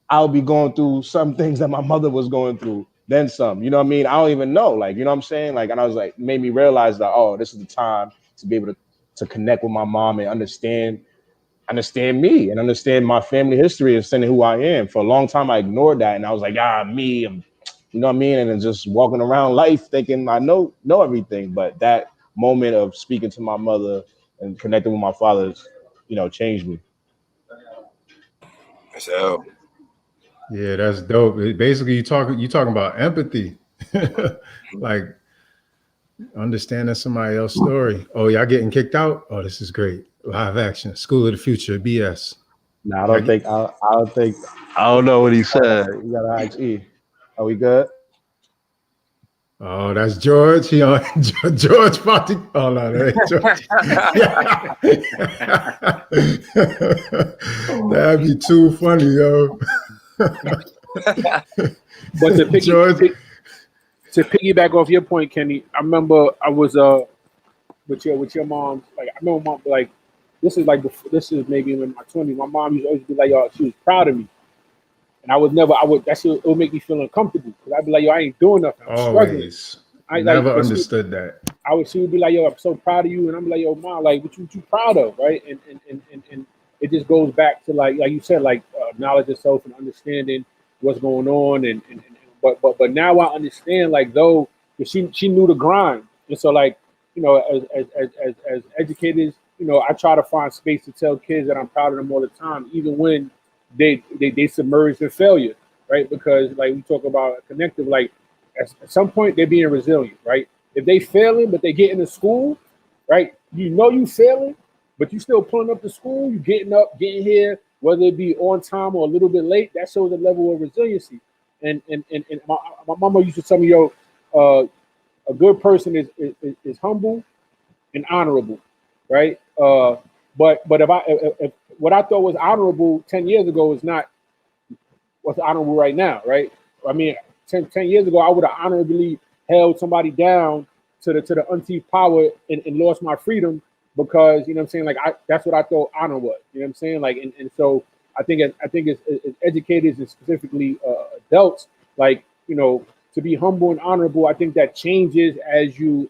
I'll be going through some things that my mother was going through, then some. You know what I mean? I don't even know. Like, you know what I'm saying? Like, and I was like, made me realize that, oh, this is the time to be able to connect with my mom and understand me and understand my family history and understanding who I am. For a long time, I ignored that, and I was like, me, you know what I mean? And then just walking around life thinking I know everything. But that moment of speaking to my mother and connecting with my father, changed me. So Yeah, that's dope. Basically, you talking about empathy, like understanding somebody else's story. Oh, y'all getting kicked out? Oh, this is great. Live action, School of the Future, BS. No, I don't know what he said. You gotta ask E. Are we good? Oh, that's George. He on George Party. Oh no, that ain't George. That'd be too funny, yo. But to piggyback off your point, Kenny, I remember I was with your mom. Like I remember mom, like this is maybe in my 20s. My mom used to always be like, yo, she was proud of me. And it would make me feel uncomfortable because I'd be like, yo, I ain't doing nothing. I'm Always. struggling. I never understood that. She would be like, yo, I'm so proud of you. And I'm like, yo, mom, like, what you proud of, right? And it just goes back to like you said, like knowledge of self and understanding what's going on. But now I understand, like, though, she knew the grind. And so, like, you know, as educators, you know, I try to find space to tell kids that I'm proud of them all the time, even when they submerge in failure, right? Because like we talk about connective, like at some point they're being resilient, right? If they failing but they get into school, right? You know you failing, but you still pulling up to school, you getting up, getting here, whether it be on time or a little bit late, that shows a level of resiliency. And my mama used to tell me, yo, a good person is humble and honorable, right? But if what I thought was honorable 10 years ago is not what's honorable right now, right? I mean, 10 years ago, I would have honorably held somebody down to the umpteenth power and lost my freedom because, you know what I'm saying? Like, that's what I thought honor was, you know what I'm saying? Like, and so I think as educators and specifically adults, like, you know, to be humble and honorable, I think that changes as you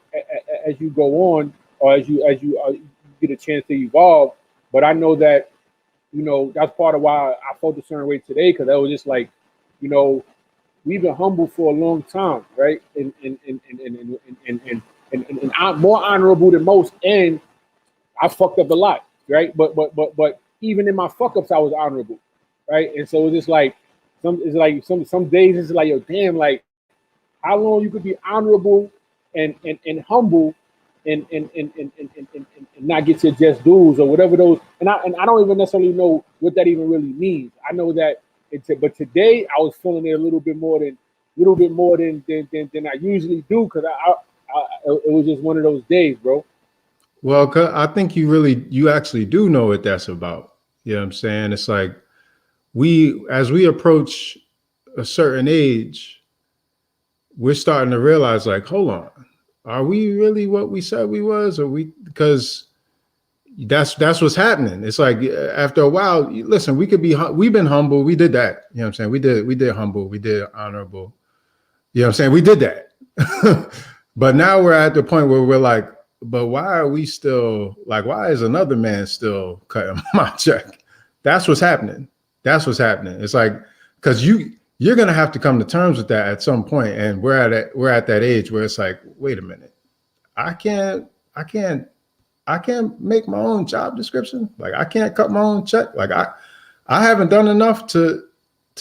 go on, or as you get a chance to evolve. But I know that, you know, that's part of why I felt a certain way today, because I was just like, you know, we've been humble for a long time, right? And I'm more honorable than most, and I fucked up a lot, right? But even in my fuck ups, I was honorable, right? And so it's just like some days it's like, yo, damn, like how long you could be honorable and humble and not get your just dues or whatever those, and I don't even necessarily know what that even really means. I know that but today I was feeling it a little bit more than I usually do, because it was just one of those days, bro. Well, I think you actually do know what that's about. You know what I'm saying? It's like as we approach a certain age, we're starting to realize, like, hold on, are we really what we said we was? Or because that's what's happening. It's like after a while, listen, we've been humble. We did that. You know what I'm saying? We did humble. We did honorable. You know what I'm saying? We did that. But now we're at the point where we're like, but why are we still like, why is another man still cutting my check? That's what's happening. That's what's happening. It's like, because you're going to have to come to terms with that at some point. And we're at that age where it's like, wait a minute, I can't make my own job description. Like, I can't cut my own check. Like, I haven't done enough to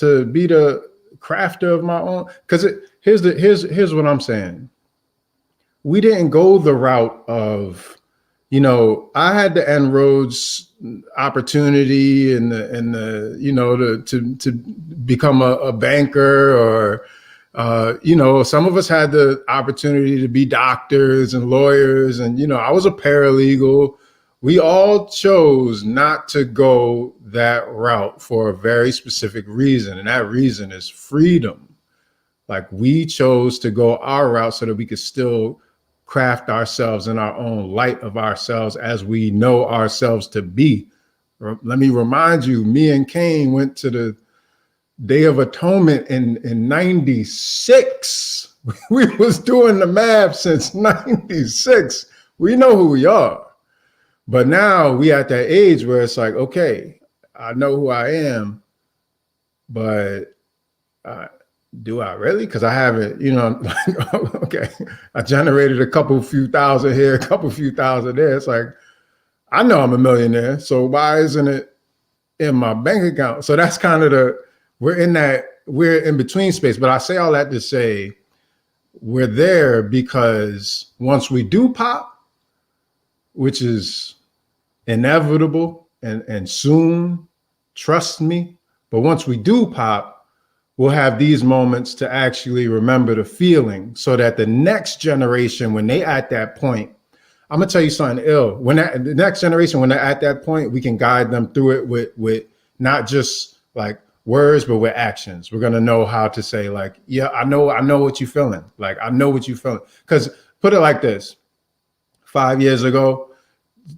be the crafter of my own. Because here's what I'm saying. We didn't go the route of, you know, I had the En-ROADS opportunity and the you know, to become a banker, or you know, some of us had the opportunity to be doctors and lawyers, and, you know, I was a paralegal. We all chose not to go that route for a very specific reason, and that reason is freedom. Like, we chose to go our route so that we could still craft ourselves in our own light of ourselves as we know ourselves to be. Let me remind you, me and Kane went to the Day of Atonement in 96. We was doing the math since 96. We know who we are. But now we at that age where it's like, okay, I know who I am, but do I really? Because I haven't, you know, like, okay, I generated a few thousand here, a few thousand there. It's like, I know I'm a millionaire, so why isn't it in my bank account? So that's kind of we're in between space. But I say all that to say, we're there because once we do pop, which is inevitable and soon, trust me, but once we do pop, we'll have these moments to actually remember the feeling, so that the next generation, when they at that point, I'm gonna tell you something ill. When the next generation, when they're at that point, we can guide them through it with not just like words, but with actions. We're gonna know how to say, like, yeah, I know what you're feeling. Like, I know what you're feeling. Because put it like this: 5 years ago,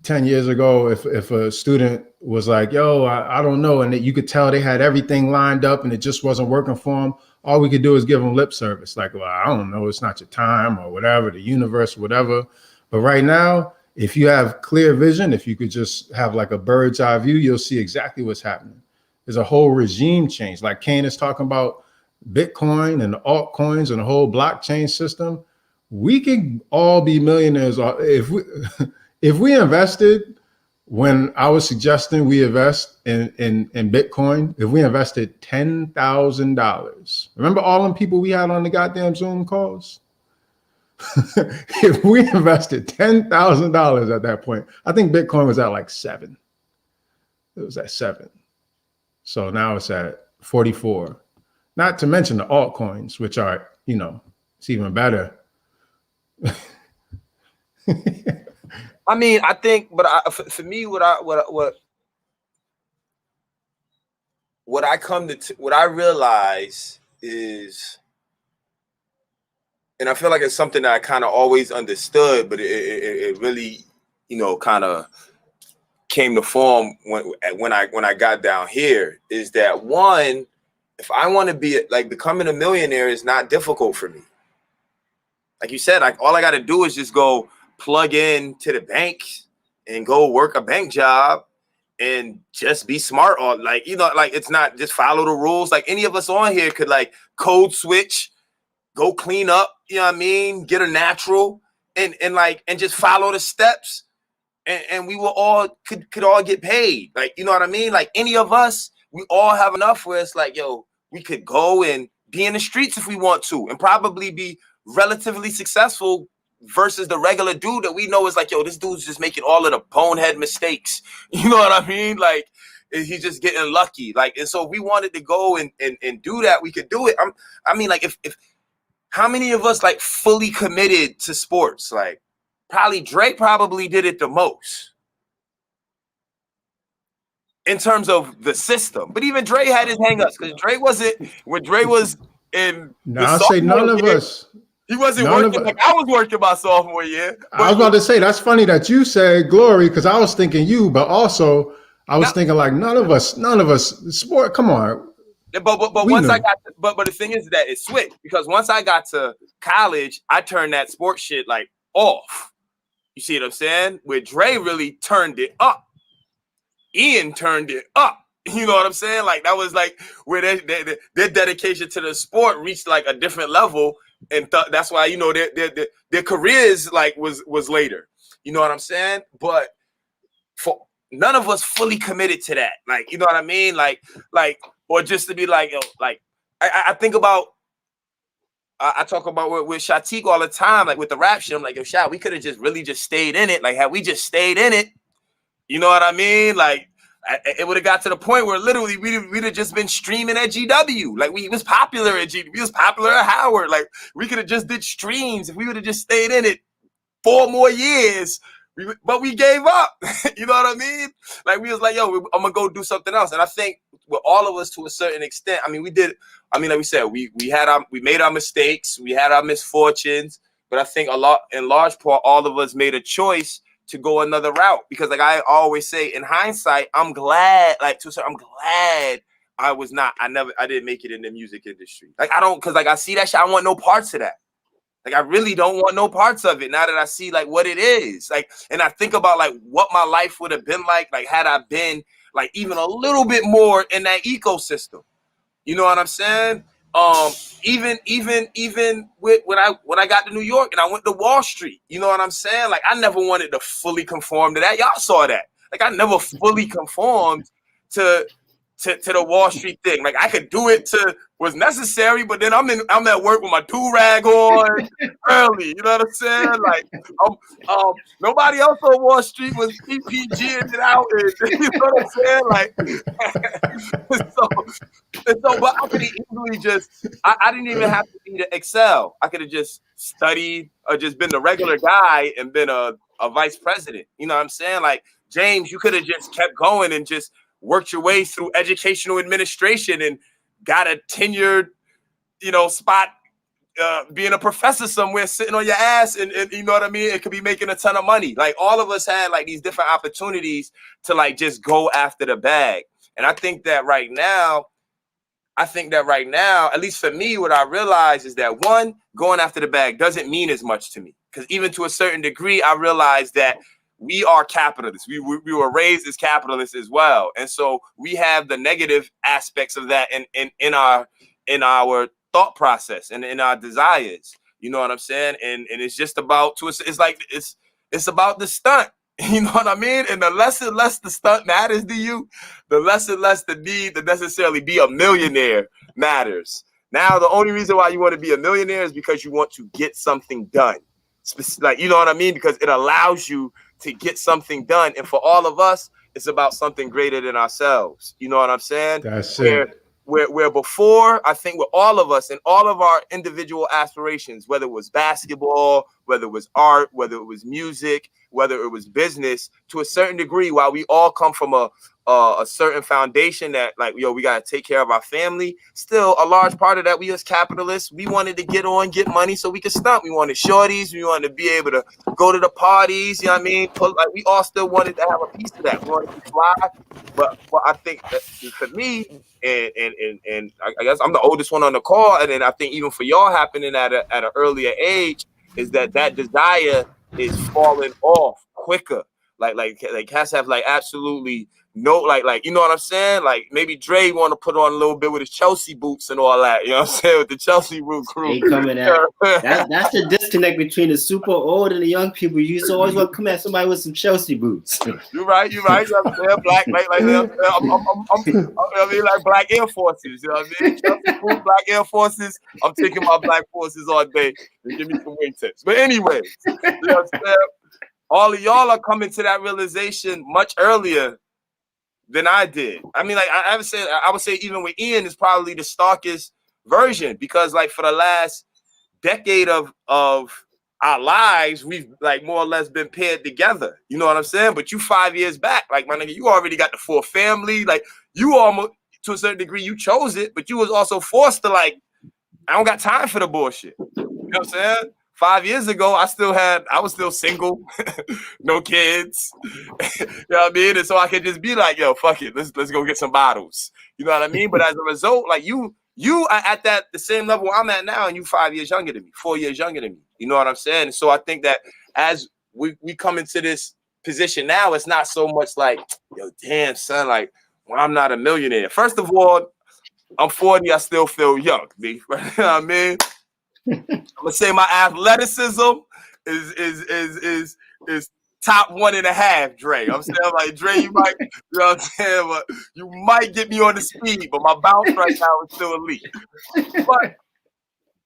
10 years ago, if a student was like, yo, I don't know, and you could tell they had everything lined up and it just wasn't working for them, all we could do is give them lip service. Like, well, I don't know, it's not your time, or whatever, the universe, whatever. But right now, if you have clear vision, if you could just have like a bird's eye view, you'll see exactly what's happening. There's a whole regime change. Like Kane is talking about Bitcoin and altcoins and the whole blockchain system. we could all be millionaires if we invested when I was suggesting we invest in Bitcoin. If we invested $10,000, remember all them people we had on the goddamn Zoom calls? If we invested $10,000 at that point, I think Bitcoin was at like 7. It was at 7. So now it's at 44. Not to mention the altcoins, which are, you know, it's even better. I mean, I think, but for me, what I realize is, and I feel like it's something that I kind of always understood, but it really, you know, kind of came to form when I got down here, is that one, if I want to be like, becoming a millionaire is not difficult for me. Like you said, like all I got to do is just go plug in to the bank and go work a bank job and just be smart, or like, you know, like it's not just follow the rules. Like any of us on here could like code switch, go clean up, you know what I mean? Get a natural and just follow the steps. And we will all could all get paid. Like, you know what I mean? Like any of us, we all have enough where it's like, yo, we could go and be in the streets if we want to and probably be relatively successful versus the regular dude that we know is like, yo, this dude's just making all of the bonehead mistakes. You know what I mean? Like he's just getting lucky. Like, and so if we wanted to go and do that, we could do it. I mean, like if how many of us like fully committed to sports? Like probably Dre probably did it the most in terms of the system. But even Dre had his hangups because Dre wasn't when Dre was in. No, I'll say none of us. He wasn't working like I was working my sophomore year. I was about to say, that's funny that you said Glory, because I was thinking you, but also I was thinking like none of us, sport, come on. But once I got to, but the thing is that it switched, because once I got to college, I turned that sports shit like off. You see what I'm saying? Where Dre really turned it up. Ian turned it up. You know what I'm saying? Like that was like where their dedication to the sport reached like a different level. And that's why, you know, their careers like was later. You know what I'm saying? But for none of us fully committed to that. Like, you know what I mean? Like, or just to be like, yo, like I think about, I talk about with Shatik all the time, like with the rap shit. I'm like, yo, Shat, we could have just really just stayed in it. Like, had we just stayed in it, you know what I mean? Like, it would have got to the point where literally we'd have just been streaming at GW. Like we was popular at GW. We was popular at Howard. Like we could have just did streams if we would have just stayed in it 4 more years. But we gave up. You know what I mean? Like we was like, yo, I'm gonna go do something else. And I think with all of us to a certain extent, I mean, we did. I mean, like we said, we made our mistakes, we had our misfortunes, but I think in large part, all of us made a choice to go another route, because like I always say, in hindsight, I'm glad, like I'm glad I didn't make it in the music industry. Like because like I see that shit, I want no parts of that. Like I really don't want no parts of it now that I see like what it is. Like, and I think about like what my life would have been like had I been like even a little bit more in that ecosystem. You know what I'm saying? Even with when I got to New York and I went to Wall Street, you know what I'm saying? Like I never wanted to fully conform to that. Y'all saw that. Like I never fully conformed to the Wall Street thing. Like I could do it to was necessary, but then I'm at work with my do-rag on early. You know what I'm saying? Like nobody else on Wall Street was PPGing it out. You know what I'm saying? Like so but I could easily just I didn't even have to be to excel. I could have just studied or just been the regular guy and been a vice president. You know what I'm saying? Like James, you could have just kept going and just worked your way through educational administration and got a tenured, you know, spot being a professor somewhere, sitting on your ass, and you know what I mean? It could be making a ton of money. Like all of us had like these different opportunities to like just go after the bag. And I think that right now, at least for me, what I realize is that one, going after the bag doesn't mean as much to me. Because even to a certain degree, I realized that we are capitalists. We were raised as capitalists as well. And so we have the negative aspects of that in our thought process and in our desires. You know what I'm saying? And it's just about it's like it's about the stunt. You know what I mean? And the less and less the stunt matters to you, the less and less the need to necessarily be a millionaire matters. Now, the only reason why you want to be a millionaire is because you want to get something done. Like, you know what I mean? Because it allows you to get something done. And for all of us, it's about something greater than ourselves. You know what I'm saying? That's it. Where before, I think with all of us and all of our individual aspirations, whether it was basketball, whether it was art, whether it was music, whether it was business, to a certain degree, while we all come from a certain foundation that, like, yo, we got to take care of our family, still a large part of that, we as capitalists, we wanted to get money so we could stunt. We wanted shorties. We wanted to be able to go to the parties. You know what I mean? Like, we all still wanted to have a piece of that. We wanted to fly. But I think that for me, and I guess I'm the oldest one on the call, and then I think even for y'all happening at an earlier age, is that desire is falling off quicker. Like has to have like absolutely no, like you know what I'm saying? Like maybe Dre want to put on a little bit with his Chelsea boots and all that. You know what I'm saying? With the Chelsea root crew. They coming at that's the disconnect between the super old and the young people. You used to always want to come at somebody with some Chelsea boots. You're right. You know what I'm saying? Black, like I mean, like black Air Forces. You know what I mean? Chelsea boots, black Air Forces. I'm taking my black forces all day. And give me some wingtips. But anyway, you know what I'm saying? All of y'all are coming to that realization much earlier than I did. I mean, like I would say even with Ian is probably the starkest version, because like for the last decade of our lives, we've like more or less been paired together. You know what I'm saying? But you 5 years back, like my nigga, you already got the full family. Like you almost to a certain degree you chose it, but you was also forced to like, I don't got time for the bullshit. You know what I'm saying? 5 years ago, I was still single, no kids. You know what I mean? And so I could just be like, yo, fuck it, let's go get some bottles. You know what I mean? But as a result, like you are at the same level I'm at now, and you 5 years younger than me, 4 years younger than me. You know what I'm saying? And so I think that as we come into this position now, it's not so much like, yo, damn son, like, well, I'm not a millionaire. First of all, I'm 40, I still feel young, B. You know what I mean? I'm gonna say my athleticism is top 1.5, Dre. I'm saying, like, Dre, you might, you know what I'm saying, but you might get me on the speed, but my bounce right now is still elite.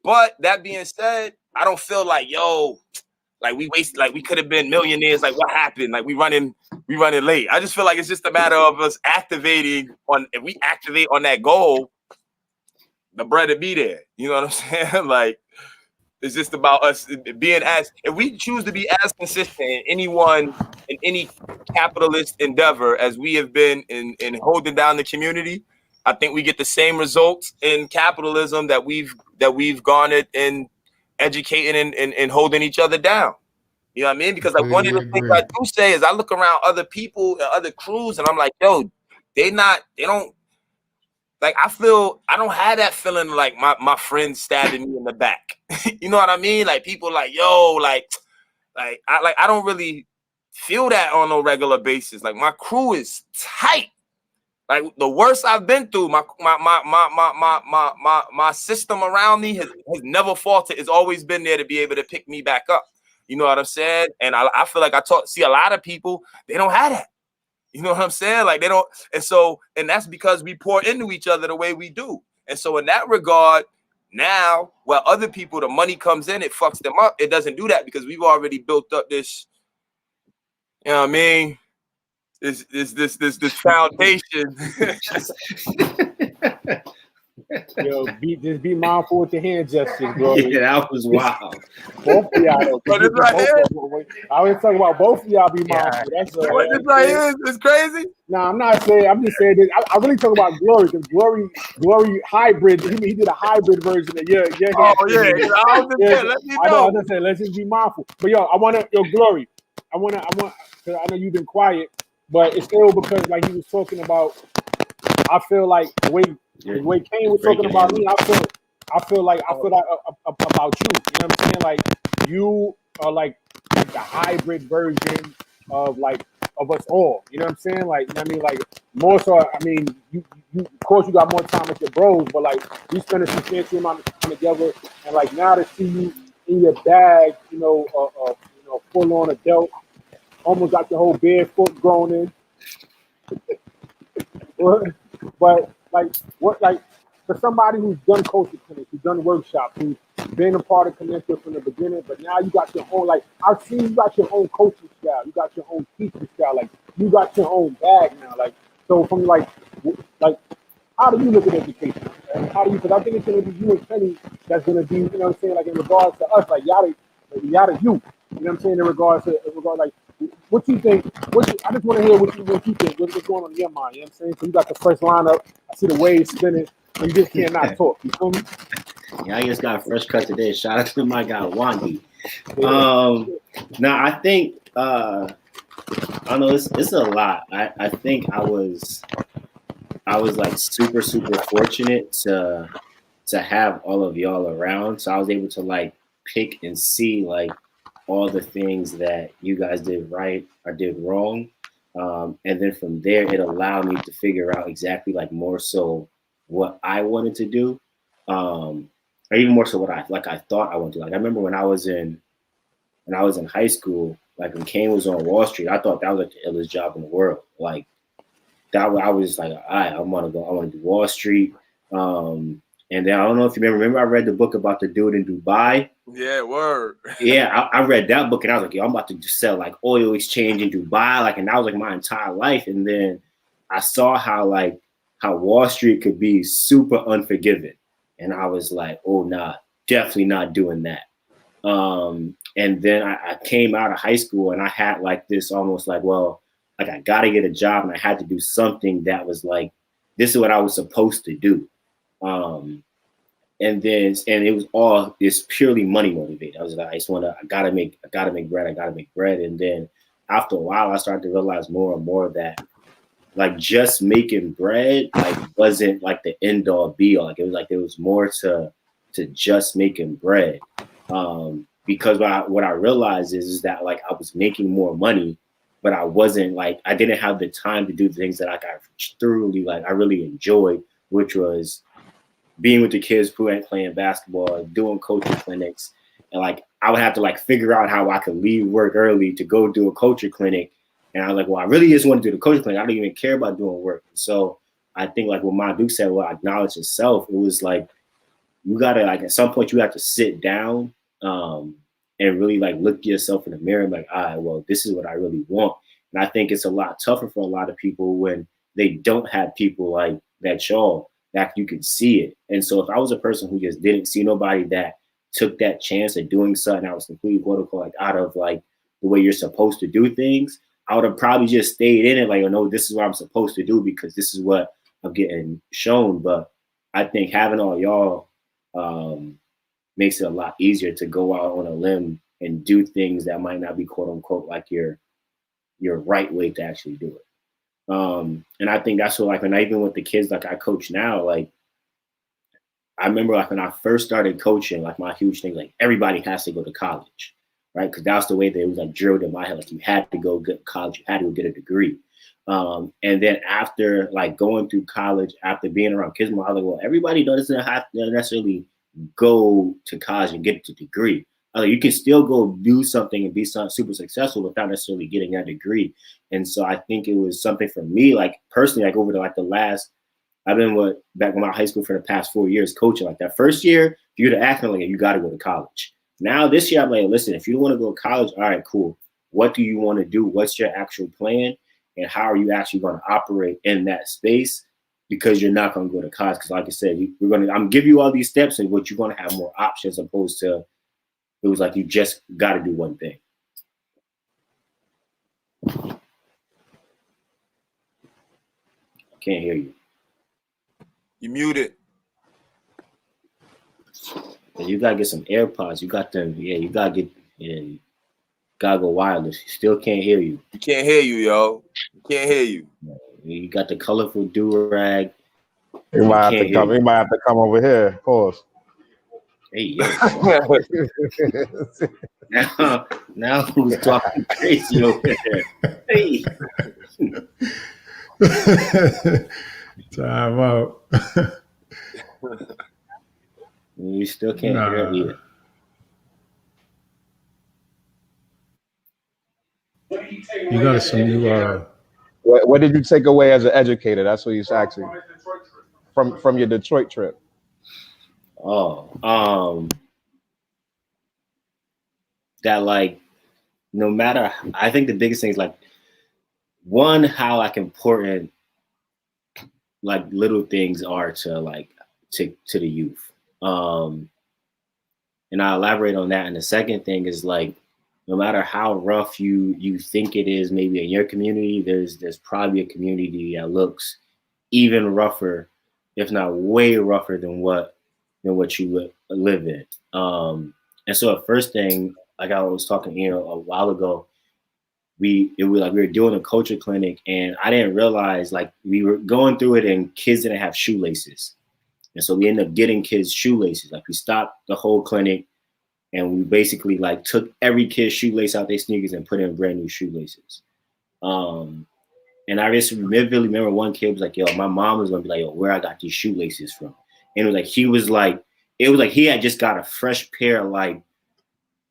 But that being said, I don't feel like, yo, like we could have been millionaires. Like what happened? Like we running late. I just feel like it's just a matter of us activating if we activate on that goal, the bread to be there. You know what I'm saying? Like, it's just about us being if we choose to be as consistent in any capitalist endeavor as we have been in holding down the community, I think we get the same results in capitalism that we've garnered in educating and holding each other down. You know what I mean? Because like one of the things I do say is I look around other people and other crews and I'm like, yo, they don't. Like I don't have that feeling like my friend stabbing me in the back. You know what I mean? Like people like, yo, like I don't really feel that on no regular basis. Like my crew is tight. Like the worst I've been through, my system around me has never faltered. It's always been there to be able to pick me back up. You know what I'm saying? And I feel like see a lot of people, they don't have that. You know what I'm saying? Like they don't, and that's because we pour into each other the way we do. And so in that regard, now, while other people, the money comes in, it fucks them up. It doesn't do that because we've already built up this, you know what I mean? This foundation. Yo, just be mindful with the hand gestures, bro. Yeah, that was wild. Both of y'all. But it's right here. I always talk about both of y'all be mindful. That's what this right here is crazy. No, I'm not saying. I'm just saying this. I really talk about Glory because Glory hybrid. He did a hybrid version of yeah. Oh yeah. Let me know. I know. Let's just be mindful. But yo, Glory. I want because I know you've been quiet, but it's still because like he was talking about. I feel like the way Kane was talking about me, I feel like about you. You know what I'm saying? Like you are like the hybrid version of us all. You know what I'm saying? Like, you know what I mean? Like more so, I mean, you of course you got more time with your bros, but like we spend a substantial amount of time together, and like now to see you in your bag, full on adult, almost got your whole bare foot grown in. But like for somebody who's done coaching clinics, who's done workshops, who's been a part of Connected from the beginning, but now you got your own, like I've seen you got your own coaching style, you got your own teaching style, like you got your own bag now. Like so from like how do you look at education? And how do you, because I think it's gonna be you and Kenny that's gonna be, you know what I'm saying, like in regards to us, like yada you, you know what I'm saying, in regards like what you think, I just want to hear what you think, what's going on in your mind, you know what I'm saying? So you got the first lineup, I see the waves spinning, and you just can't not talk, you feel me? Yeah, I just got a fresh cut today. Shout out to my guy Wandy. Now I think I don't know, it's a lot. I think I was like super fortunate to have all of y'all around, so I was able to like pick and see like all the things that you guys did right or did wrong, and then from there it allowed me to figure out exactly like more so what I wanted to do, or even more so what I thought I wanted to do. Like I remember when I was in high school, like when Kane was on Wall Street, I thought that was like the illest job in the world. Like that, I was like, all right, I want to do Wall Street. And then I don't know if you remember I read the book about the dude in Dubai. Yeah, word. Yeah, I read that book and I was like, yo, I'm about to just sell like oil exchange in Dubai. Like, and that was like my entire life. And then I saw how Wall Street could be super unforgiving. And I was like, oh, nah, definitely not doing that. And then I came out of high school and I had like this almost like, well, like I got to get a job and I had to do something that was like, this is what I was supposed to do. And it was all this purely money motivated. I was like, I gotta make bread. And then after a while, I started to realize more and more that like just making bread like wasn't like the end all be all. Like it was like there was more to just making bread. Because what I realized is that like I was making more money, but I wasn't like, I didn't have the time to do the things that like I thoroughly like I really enjoyed, which was being with the kids, playing basketball, doing coaching clinics. And like I would have to like figure out how I could leave work early to go do a coaching clinic. And I was like, well, I really just want to do the coaching clinic. I don't even care about doing work. So I think like what Ma Duke said, well, acknowledge yourself. It was like, you gotta like at some point you have to sit down and really like look yourself in the mirror and like, all right, well, this is what I really want. And I think it's a lot tougher for a lot of people when they don't have people like that y'all that you can see it. And so if I was a person who just didn't see nobody that took that chance of doing something that was completely quote unquote like out of like the way you're supposed to do things, I would have probably just stayed in it like, oh no, this is what I'm supposed to do because this is what I'm getting shown. But I think having all y'all makes it a lot easier to go out on a limb and do things that might not be quote unquote like your right way to actually do it. And I think that's what like when I even with the kids like I coach now, like I remember like when I first started coaching, like my huge thing, like everybody has to go to college, right? Because that's the way that it was like drilled in my head. Like you had to go get college, you had to go get a degree. And then after like going through college, after being around kids, I was like, well, everybody doesn't have to necessarily go to college and get the degree. You can still go do something and be super successful without necessarily getting that degree. And so I think it was something for me, like personally, like over the last, I've been back in my high school for the past 4 years coaching. Like that first year, you'd have acted like you got to go to college. Now this year, I'm like, listen, if you want to go to college, all right, cool. What do you want to do? What's your actual plan? And how are you actually going to operate in that space? Because you're not going to go to college. Because like I said, I'm give you all these steps and what you're going to have more options opposed to it was like you just got to do one thing. I can't hear you. You muted. And you gotta get some AirPods. You got them. Yeah, you gotta go wireless. Still can't hear you. You can't hear you, yo. You can't hear you. You got the colorful do-rag. You might have to come over here. Pause. Hey, yo. now who's talking crazy over there? Hey. Time out. You still can't hear it either. You got some new What did you take away as an educator? That's what he's asking from your Detroit trip. That like no matter, I think the biggest thing is like one, how like important like little things are to like to the youth. And I'll elaborate on that. And the second thing is like no matter how rough you think it is, maybe in your community, there's probably a community that looks even rougher, if not way rougher than what you live in. And so the first thing, like I was talking, a while ago, we were doing a culture clinic, and I didn't realize like we were going through it, and kids didn't have shoelaces, and so we ended up getting kids shoelaces. Like we stopped the whole clinic, and we basically like took every kid's shoelace out their sneakers and put in brand new shoelaces. And I just vividly remember one kid was like, "Yo, my mom was gonna be like, yo, where I got these shoelaces from?" And it was like he had just got a fresh pair of like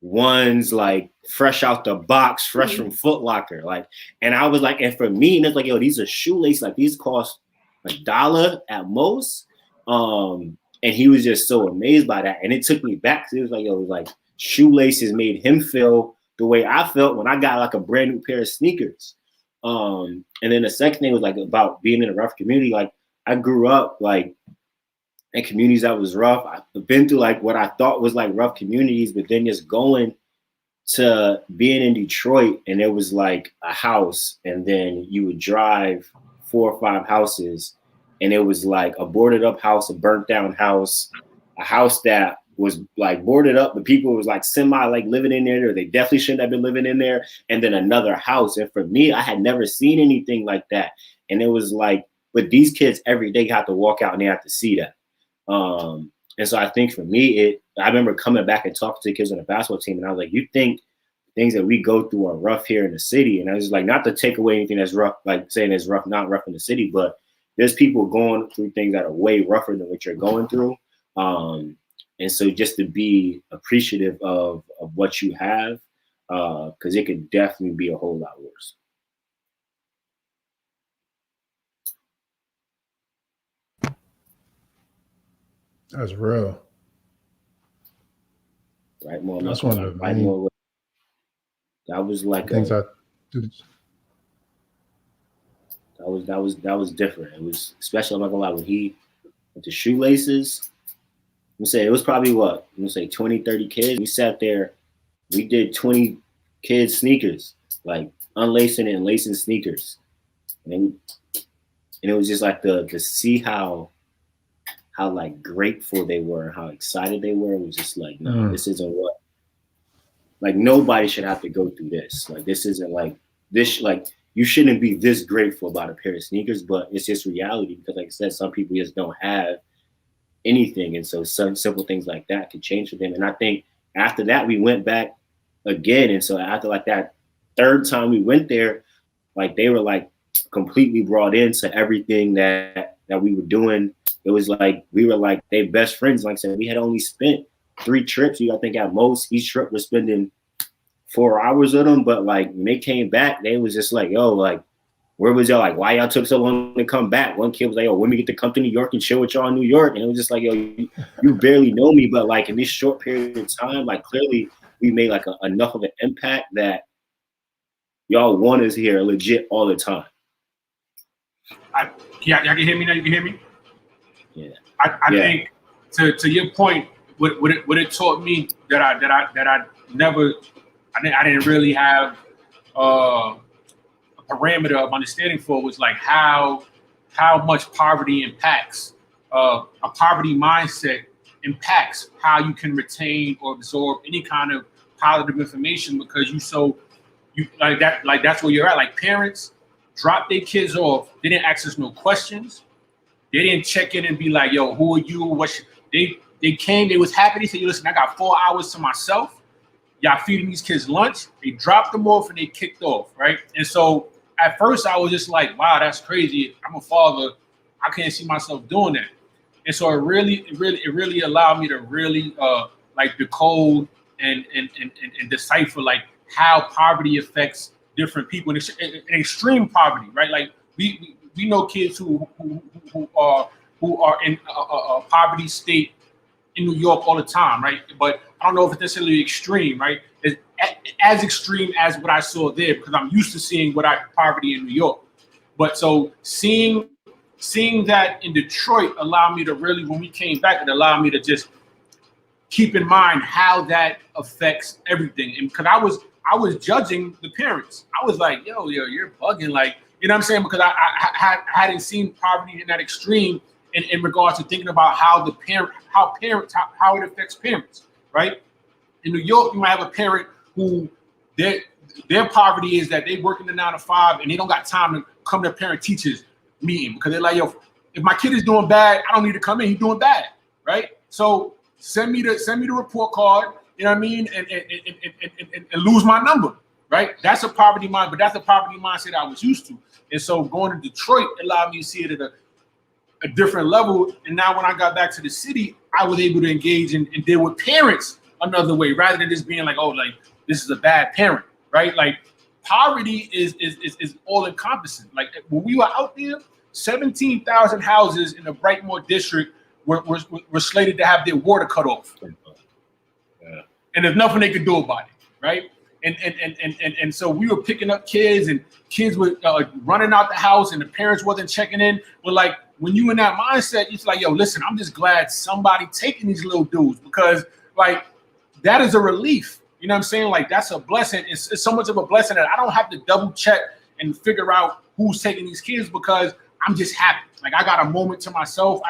ones like fresh out the box, fresh from Foot Locker. Like, and I was like, and for me, and it's like, yo, these are shoelaces, like these cost $1 at most. And he was just so amazed by that. And it took me back. It was like, yo, it was like shoelaces made him feel the way I felt when I got like a brand new pair of sneakers. And then the second thing was like about being in a rough community. Like I grew up like in communities that was rough. I've been through like what I thought was like rough communities, but then just going to being in Detroit, and it was like a house, and then you would drive 4 or 5 houses, and it was like a boarded up house, a burnt down house, a house that was like boarded up, but people was like semi like living in there, or they definitely shouldn't have been living in there, and then another house. And for me, I had never seen anything like that. And it was like, but these kids every day have to walk out and they have to see that. And so I think for me, I remember coming back and talking to the kids on the basketball team, and I was like, you think things that we go through are rough here in the city? And I was like, not to take away anything that's rough, like saying it's rough, not rough in the city, but there's people going through things that are way rougher than what you're going through. And so just to be appreciative of what you have, because it could definitely be a whole lot worse. That's real. Right, more. That's one of the main that was like things I do. That was different. It was, especially, I'm not gonna lie, when he with the shoelaces, I'm saying it was probably what, I'm gonna say 20, 30 kids. We sat there, we did 20 kids sneakers, like unlacing and lacing sneakers. And it was just like to see how like grateful they were, how excited they were. It was just like, no, this isn't what, like nobody should have to go through this. Like this isn't like this, like you shouldn't be this grateful about a pair of sneakers, but it's just reality, because like I said, some people just don't have anything. And so some simple things like that could change for them. And I think after that, we went back again. And so after like that third time we went there, like they were like completely brought into everything that we were doing. It was like, we were like their best friends. Like I said, we had only spent 3 trips. I think at most each trip was spending 4 hours with them. But like when they came back, they was just like, yo, like, where was y'all? Like, why y'all took so long to come back? One kid was like, yo, when we get to come to New York and chill with y'all in New York. And it was just like, yo, you barely know me. But like in this short period of time, like clearly we made like enough of an impact that y'all want us here legit all the time. Y'all can hear me now? You can hear me? Yeah. I think to your point, what it taught me that I didn't really have a parameter of understanding for was like how much poverty impacts a poverty mindset impacts how you can retain or absorb any kind of positive information, because you like that's where you're at. Like parents drop their kids off, they didn't ask us no questions. They didn't check in and be like, yo, who are you? They came, they was happy. They said, listen, I got 4 hours to myself. Y'all feeding these kids lunch. They dropped them off and they kicked off, right? And so at first I was just like, wow, that's crazy. I'm a father. I can't see myself doing that. And so it really allowed me to really like decode and decipher like how poverty affects different people in extreme poverty, right? Like we know kids who are in a poverty state in New York all the time, right? But I don't know if it's necessarily extreme, right? It's as extreme as what I saw there, because I'm used to seeing poverty in New York. But so seeing that in Detroit allowed me to really, when we came back, it allowed me to just keep in mind how that affects everything. And because I was judging the parents. I was like, yo, you're bugging. Like, you know what I'm saying? Because I hadn't seen poverty in that extreme in regards to thinking about how it affects parents, right? In New York, you might have a parent who their poverty is that they work in the 9 to 5 and they don't got time to come to a parent teachers meeting because they're like, yo, if my kid is doing bad, I don't need to come in. He's doing bad, right? So send me the report card. You know what I mean? And lose my number, right? That's a poverty mind, but that's a poverty mindset I was used to. And so going to Detroit allowed me to see it at a different level. And now when I got back to the city, I was able to engage and deal with parents another way, rather than just being like, oh, like this is a bad parent, right? Like poverty is all encompassing. Like when we were out there, 17,000 houses in the Brightmoor district were slated to have their water cut off. Yeah. And there's nothing they could do about it, right? And so we were picking up kids, and kids were running out the house, and the parents wasn't checking in. But like when you in that mindset, it's like, yo, listen, I'm just glad somebody taking these little dudes, because like that is a relief. You know what I'm saying? Like that's a blessing. It's so much of a blessing that I don't have to double check and figure out who's taking these kids, because I'm just happy. Like I got a moment to myself.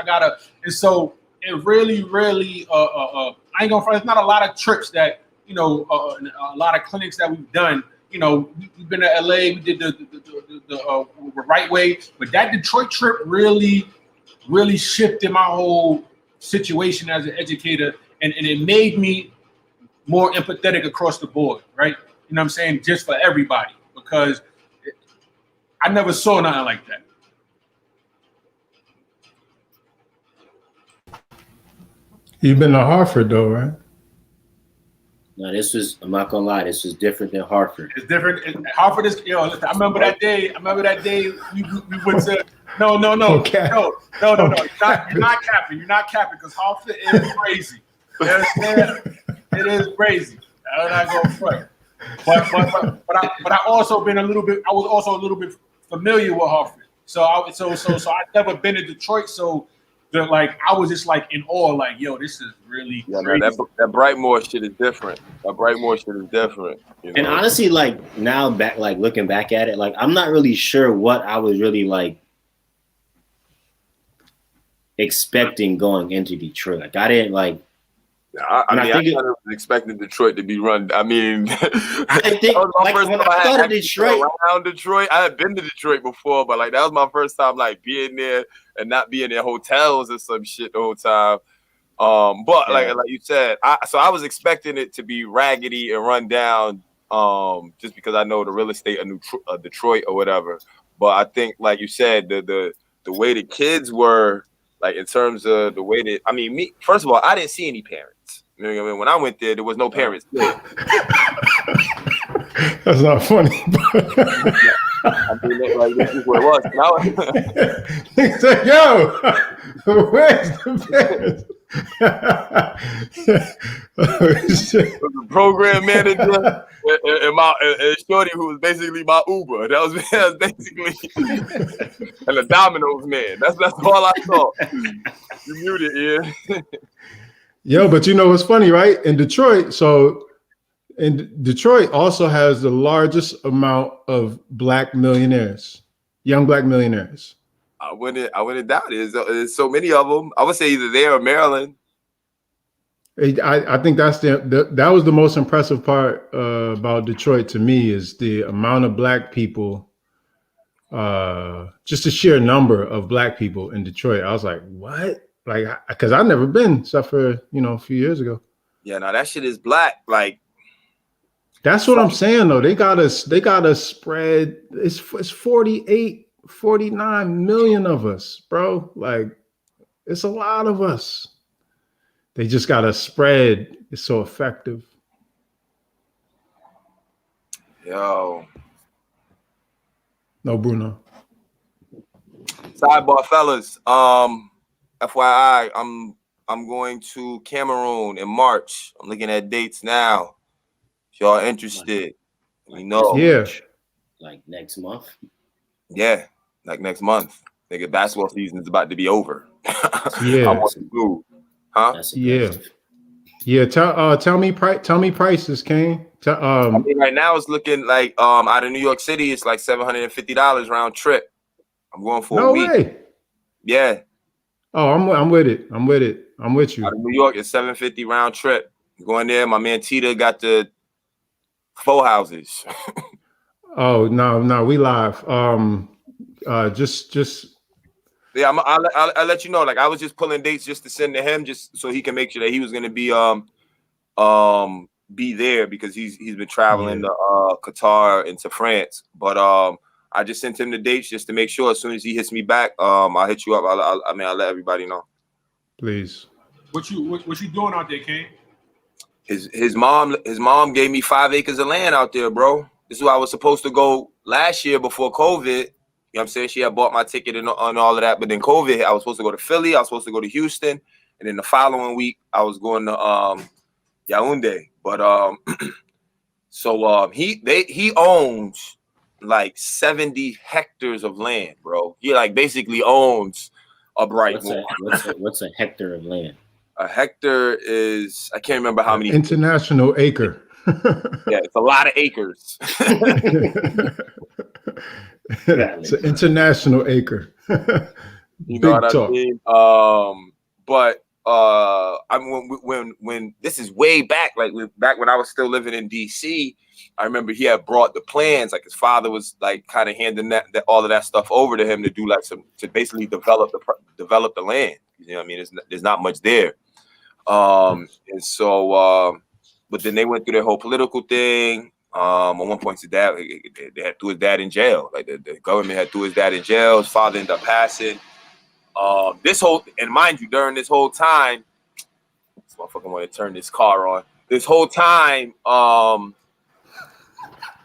And so it really, really, I ain't gonna front. It's not a lot of trips that, you know, a lot of clinics that we've done. You know, we've been to LA. We did the right way, but that Detroit trip really, really shifted my whole situation as an educator, and it made me more empathetic across the board, right? You know what I'm saying? Just for everybody, because I never saw nothing like that. You've been to Hartford though, right? No, I'm not gonna lie, this was different than Hartford. It's different. Hartford is, listen, I remember that day we went to, no. Okay. No. You're not capping. You're not capping, because Hartford is crazy. You understand? It is crazy. I'm not going front. But I also been I was also a little bit familiar with Hartford. So I've never been to Detroit. So like I was just like in awe, like, yo, this is really crazy. No, that Brightmoor shit is different. That Brightmoor shit is different. You know? And honestly, like now back, like looking back at it, like I'm not really sure what I was really like expecting going into Detroit. Like I didn't like. I kind of was expecting Detroit to be run. I mean, I think like when I thought of Detroit, around Detroit, I had been to Detroit before, but like that was my first time like being there and not being in hotels or some shit the whole time. But like you said, I was expecting it to be raggedy and run down, just because I know the real estate of Detroit or whatever. But I think, like you said, the way the kids were, like in terms of the way that, I mean, me first of all, I didn't see any parents. You know what I mean? When I went there was no parents there. That's not funny. I mean, like this is what it was. He's like, yo, where's the parents? The program manager and Shorty, who was basically my Uber. That was basically, and the Domino's man. That's all I saw. You muted, Ian. Yo, but you know what's funny, right? In Detroit, Detroit also has the largest amount of black millionaires, young black millionaires. I wouldn't doubt it. There's so many of them. I would say either there or Maryland. I think that's that was the most impressive part about Detroit to me, is the amount of black people, just the sheer number of black people in Detroit. I was like, what? Like, because I've never been, except for, a few years ago. Yeah, no, that shit is black. Like, that's what I'm saying though. They got us spread. It's 48, 49 million of us, bro. Like, it's a lot of us. They just got us spread. It's so effective. Yo, No, Bruno. Sidebar, fellas. FYI, I'm going to Cameroon in March. I'm looking at dates now. If y'all interested, you know. Yeah. Like next month. Yeah, like next month. Nigga, basketball season is about to be over. Yeah. I want to go. Huh? That's Yeah. aggressive. Yeah. Tell me prices, Kane. I mean, right now it's looking like out of New York City, it's like $750 round trip. I'm going for a week. No way. Yeah. Oh, I'm with it. I'm with it. I'm with you. Out of New York, it's $750 round trip. Going there. My man Tita got the 4 houses. Oh no, we live. Just Yeah, I'll let you know. Like I was just pulling dates just to send to him, just so he can make sure that he was gonna be there because he's been traveling to Qatar and to France. But I just sent him the dates just to make sure. As soon as he hits me back, I'll hit you up. I'll let everybody know. please. What you doing out there, Kane? His mom gave me 5 acres of land out there, bro. This is where I was supposed to go last year before COVID. You know what I'm saying? She had bought my ticket and all of that, but then COVID hit. I was supposed to go to Philly. I was supposed to go to Houston, and then the following week I was going to Yaoundé. But so he owns like 70 hectares of land, bro. He like basically owns a Brightmoor. What's a hectare of land? A hectare is, I can't remember how many. International acre. Yeah, it's a lot of acres. It's an international acre. You know what talk. I mean? But I mean, when this is way back, like back when I was still living in DC, I remember he had brought the plans. Like his father was like kind of handing that all of that stuff over to him to do like to basically develop the land. You know what I mean? There's not much there. And so, but then they went through their whole political thing. At one point, they had threw his dad in jail. Like the government had threw his dad in jail. His father ended up passing. And mind you, during this whole time, this motherfucker want to turn this car on. This whole time, my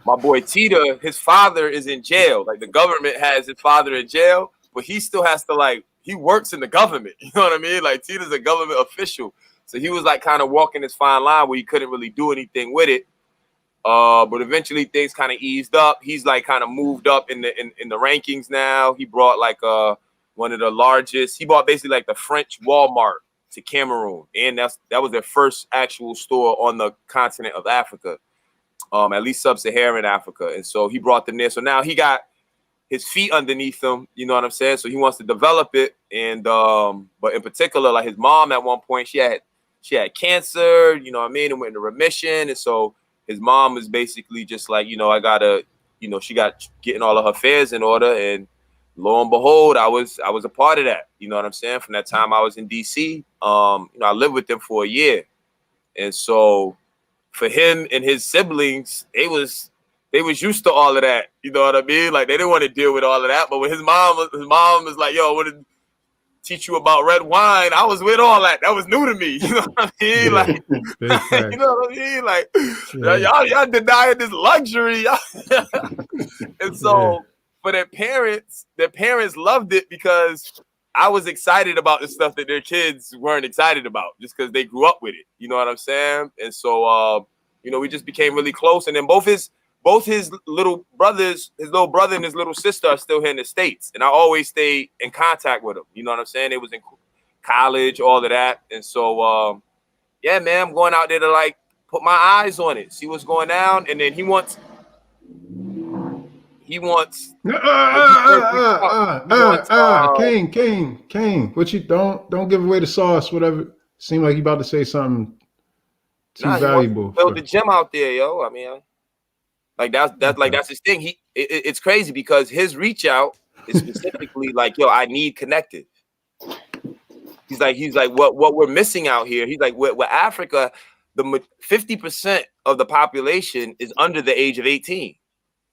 boy Tita, his father is in jail. Like the government has his father in jail, but he still has to he works in the government. You know what I mean? Like Tita's a government official. So he was like kind of walking this fine line where he couldn't really do anything with it. But eventually things kind of eased up. He's like kind of moved up in the rankings now. He brought like one of the largest. He bought basically like the French Walmart to Cameroon, and that was their first actual store on the continent of Africa, at least sub-Saharan Africa. And so he brought them there. So now he got his feet underneath him. You know what I'm saying? So he wants to develop it. And but in particular, like his mom at one point, she had cancer. You know what I mean? And went into remission. And so his mom is basically just like, I gotta, she got getting all of her affairs in order. And lo and behold, I was a part of that. You know what I'm saying? From that time I was in DC, I lived with them for a year. And so for him and his siblings, they was used to all of that. You know what I mean? Like they didn't want to deal with all of that. But when his mom was like, yo, I want to teach you about red wine, I was with all that. That was new to me. You know what I mean? Yeah. Like, you know what I mean? Like, y'all denying this luxury. And so for their parents loved it because I was excited about the stuff that their kids weren't excited about just because they grew up with it. You know what I'm saying? And so, we just became really close. And then both his little brothers, his little brother and his little sister are still here in the States. And I always stay in contact with them. You know what I'm saying? They was in college, all of that. And so, yeah, man, I'm going out there to like put my eyes on it, see what's going down. And then he wants Kane, what you don't give away the sauce, whatever. Seem like you about to say something too valuable. Build the gym out there, yo. I mean, like that's his thing. It's crazy because his reach out is specifically like, yo, I need connected. He's like, what we're missing out here. He's like, with Africa, the 50% of the population is under the age of 18.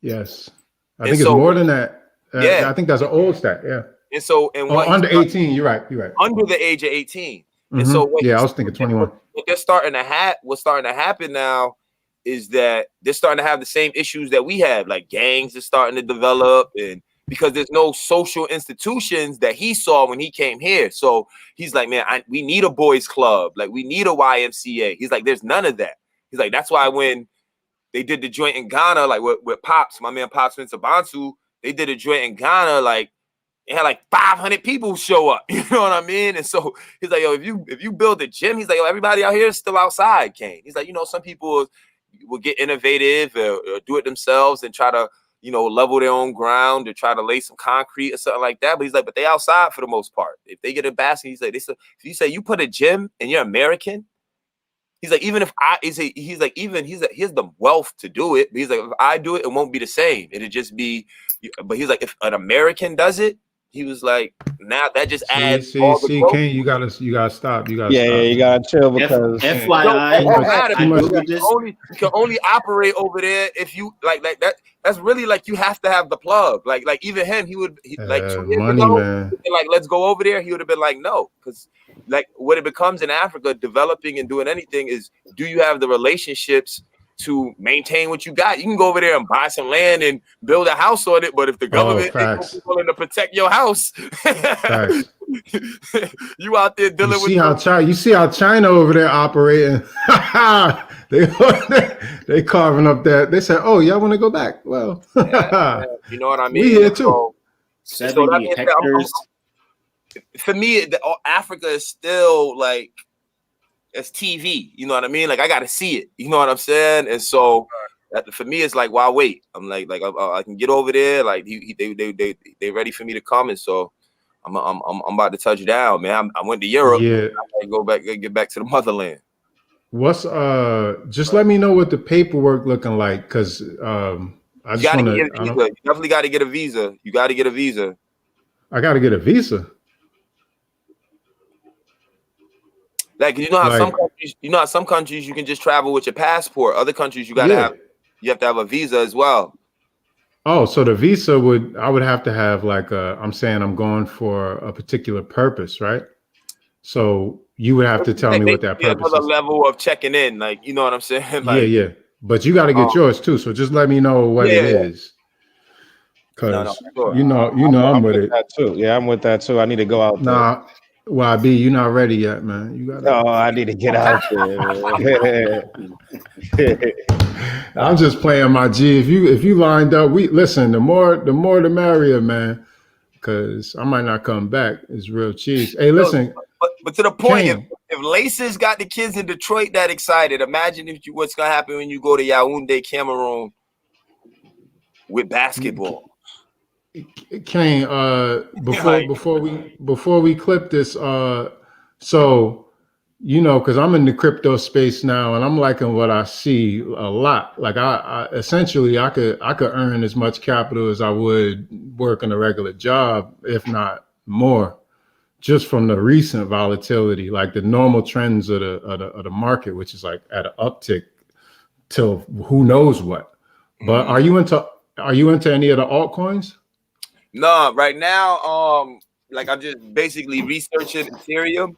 Yes. I think it's more than that. I think that's an old stat. Yeah. And so, under 18, you're right. Under the age of 18. Mm-hmm. And so, I was thinking 21. What's starting to happen now is that they're starting to have the same issues that we have, like gangs are starting to develop, and because there's no social institutions that he saw when he came here. So he's like, man, we need a boys club. Like, we need a YMCA. He's like, there's none of that. He's like, that's why when they did the joint in Ghana, like with Pops, my man Pops Spencer Bantu, they did a joint in Ghana, like it had like 500 people show up. You know what I mean? And so he's like, yo, if you build a gym, he's like, yo, everybody out here is still outside, Kane. He's like, you know, some people will get innovative or do it themselves and try to, you know, level their own ground or try to lay some concrete or something like that. But he's like, but they outside for the most part. If they get a basket, he's like, if you say you put a gym and you're American, he's like, even if he's like, here's the wealth to do it. But he's like, if I do it, it won't be the same. It'll just be, but he's like, if an American does it, he was like, now that just adds. See, Kane, you gotta stop. You gotta stop. You gotta chill because FYI, you can only operate over there if you like that. That's really like you have to have the plug. Like even him, like 2 years money, ago, man. like let's go over there. He would have been like, no, because like what it becomes in Africa, developing and doing anything is, do you have the relationships to maintain what you got? You can go over there and buy some land and build a house on it, but if the government is willing to protect your house, you out there dealing with. You see how China over there operating? they carving up that. They said, "Oh, y'all want to go back?" Well, you know what I mean. We here too. 70 hectares. For me, Africa is still like, it's TV, you know what I mean? Like, I got to see it, you know what I'm saying? And so for me, it's like, why wait? I'm like I can get over there. Like they ready for me to come, and so I'm about to touch down, man. I went to Europe. Yeah, I go back, get back to the motherland. What's just let me know what the paperwork looking like, because I just want to. You definitely got to get a visa. You got to get a visa. I got to get a visa. Like, you know how some countries you can just travel with your passport. Other countries you have to have a visa as well. Oh, so the visa I would have to have like I'm saying I'm going for a particular purpose, right? So you would have to tell me what that purpose is. Another level of checking in, like, you know what I'm saying? Like, yeah. But you got to get yours too. So just let me know what it is. Cause you know I'm with it too. Yeah, I'm with that too. I need to go out there. Nah. YB, you're not ready yet, man. You got. Oh, I need to get out there. I'm just playing my G. If you lined up, listen. The more the merrier, man. Because I might not come back. It's real cheese. Hey, listen. But to the point, if Laces got the kids in Detroit that excited, imagine what's gonna happen when you go to Yaoundé, Cameroon, with basketball. Kane, before we clip this, so you know, because I'm in the crypto space now, and I'm liking what I see a lot. Like I essentially I could earn as much capital as I would working a regular job, if not more, just from the recent volatility, like the normal trends of the market, which is like at an uptick till who knows what. But are you into any of the altcoins? No, right now, like I'm just basically researching Ethereum,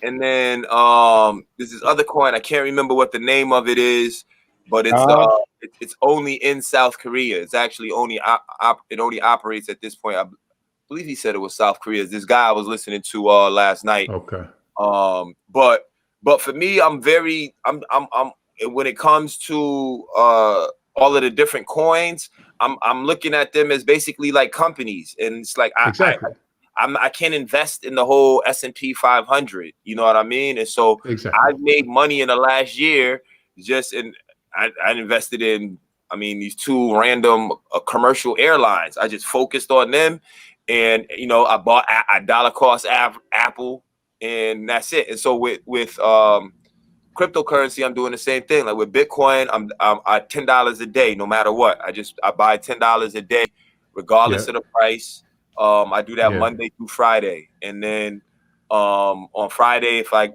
and then there's this other coin. I can't remember what the name of it is, but it's only in South Korea. It's actually only it only operates at this point. I believe he said it was South Korea. This guy I was listening to last night. Okay. But for me, I'm when it comes to all of the different coins, I'm looking at them as basically like companies, and it's like I can't invest in the whole S&P 500. You know what I mean? And so I've made money in the last year I invested in these two random commercial airlines. I just focused on them, and I bought a dollar cost Apple, and that's it. And so with cryptocurrency, I'm doing the same thing. Like with Bitcoin, I'm at $10 a day, no matter what. I buy $10 a day, regardless of the price. I do that Monday through Friday, and then on Friday, if I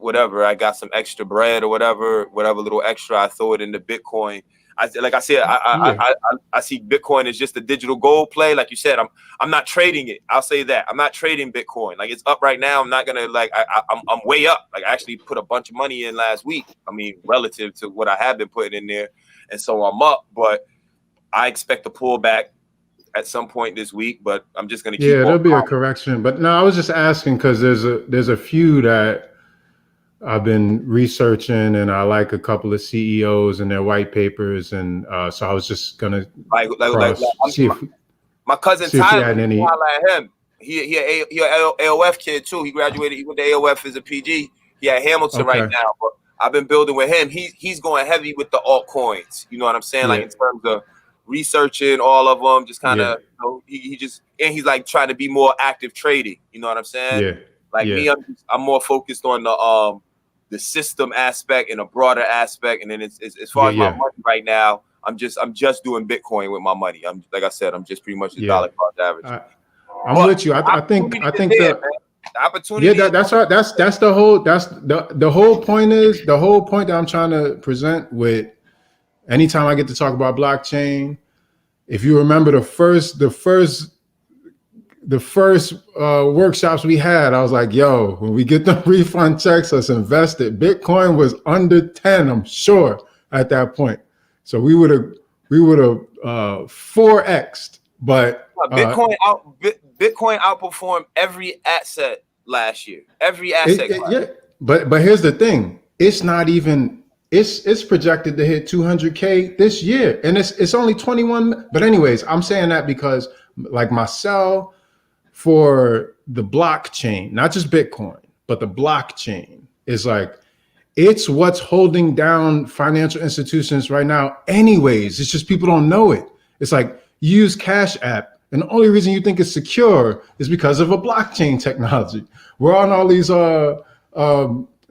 got some extra bread or whatever little extra, I throw it into Bitcoin. I see Bitcoin as just a digital gold play. Like you said, I'm not trading it. I'll say that I'm not trading Bitcoin. Like, it's up right now. I'm not gonna I'm way up. Like, I actually put a bunch of money in last week. Relative to what I have been putting in there, and so I'm up. But I expect a pullback at some point this week. But I'm just going to keep. Yeah, there'll be a correction. But no, I was just asking because there's a few that I've been researching, and I like a couple of CEOs and their white papers, and so I was just gonna see if my cousin Tyler, him. He an AOF kid too. He graduated. He went to AOF as a PG. He at Hamilton right now. But I've been building with him. He's going heavy with the altcoins. You know what I'm saying? Like in terms of researching all of them, just kind of. You know, he just and he's like trying to be more active trading. You know what I'm saying? Yeah. Like me, I'm more focused on the system aspect and a broader aspect. And then as far as my money right now, I'm just doing Bitcoin with my money. I'm like I said, I'm just pretty much the dollar cost average. I'm with you. I think the opportunity. Yeah, that's right. That's the whole point is the whole point that I'm trying to present with. Anytime I get to talk about blockchain, if you remember the first workshops we had, I was like, yo, when we get the refund checks, let's invest it. Bitcoin was under 10, I'm sure, at that point. So we would have 4x'd, but Bitcoin outperformed every asset last year. Every asset class. Yeah, but here's the thing. It's not even it's projected to hit 200K this year, and it's only 21. But anyways, I'm saying that because like my sell for the blockchain, not just Bitcoin, but the blockchain is like, it's what's holding down financial institutions right now anyways. It's just people don't know it. It's like you use Cash App, and the only reason you think it's secure is because of a blockchain technology. We're on all these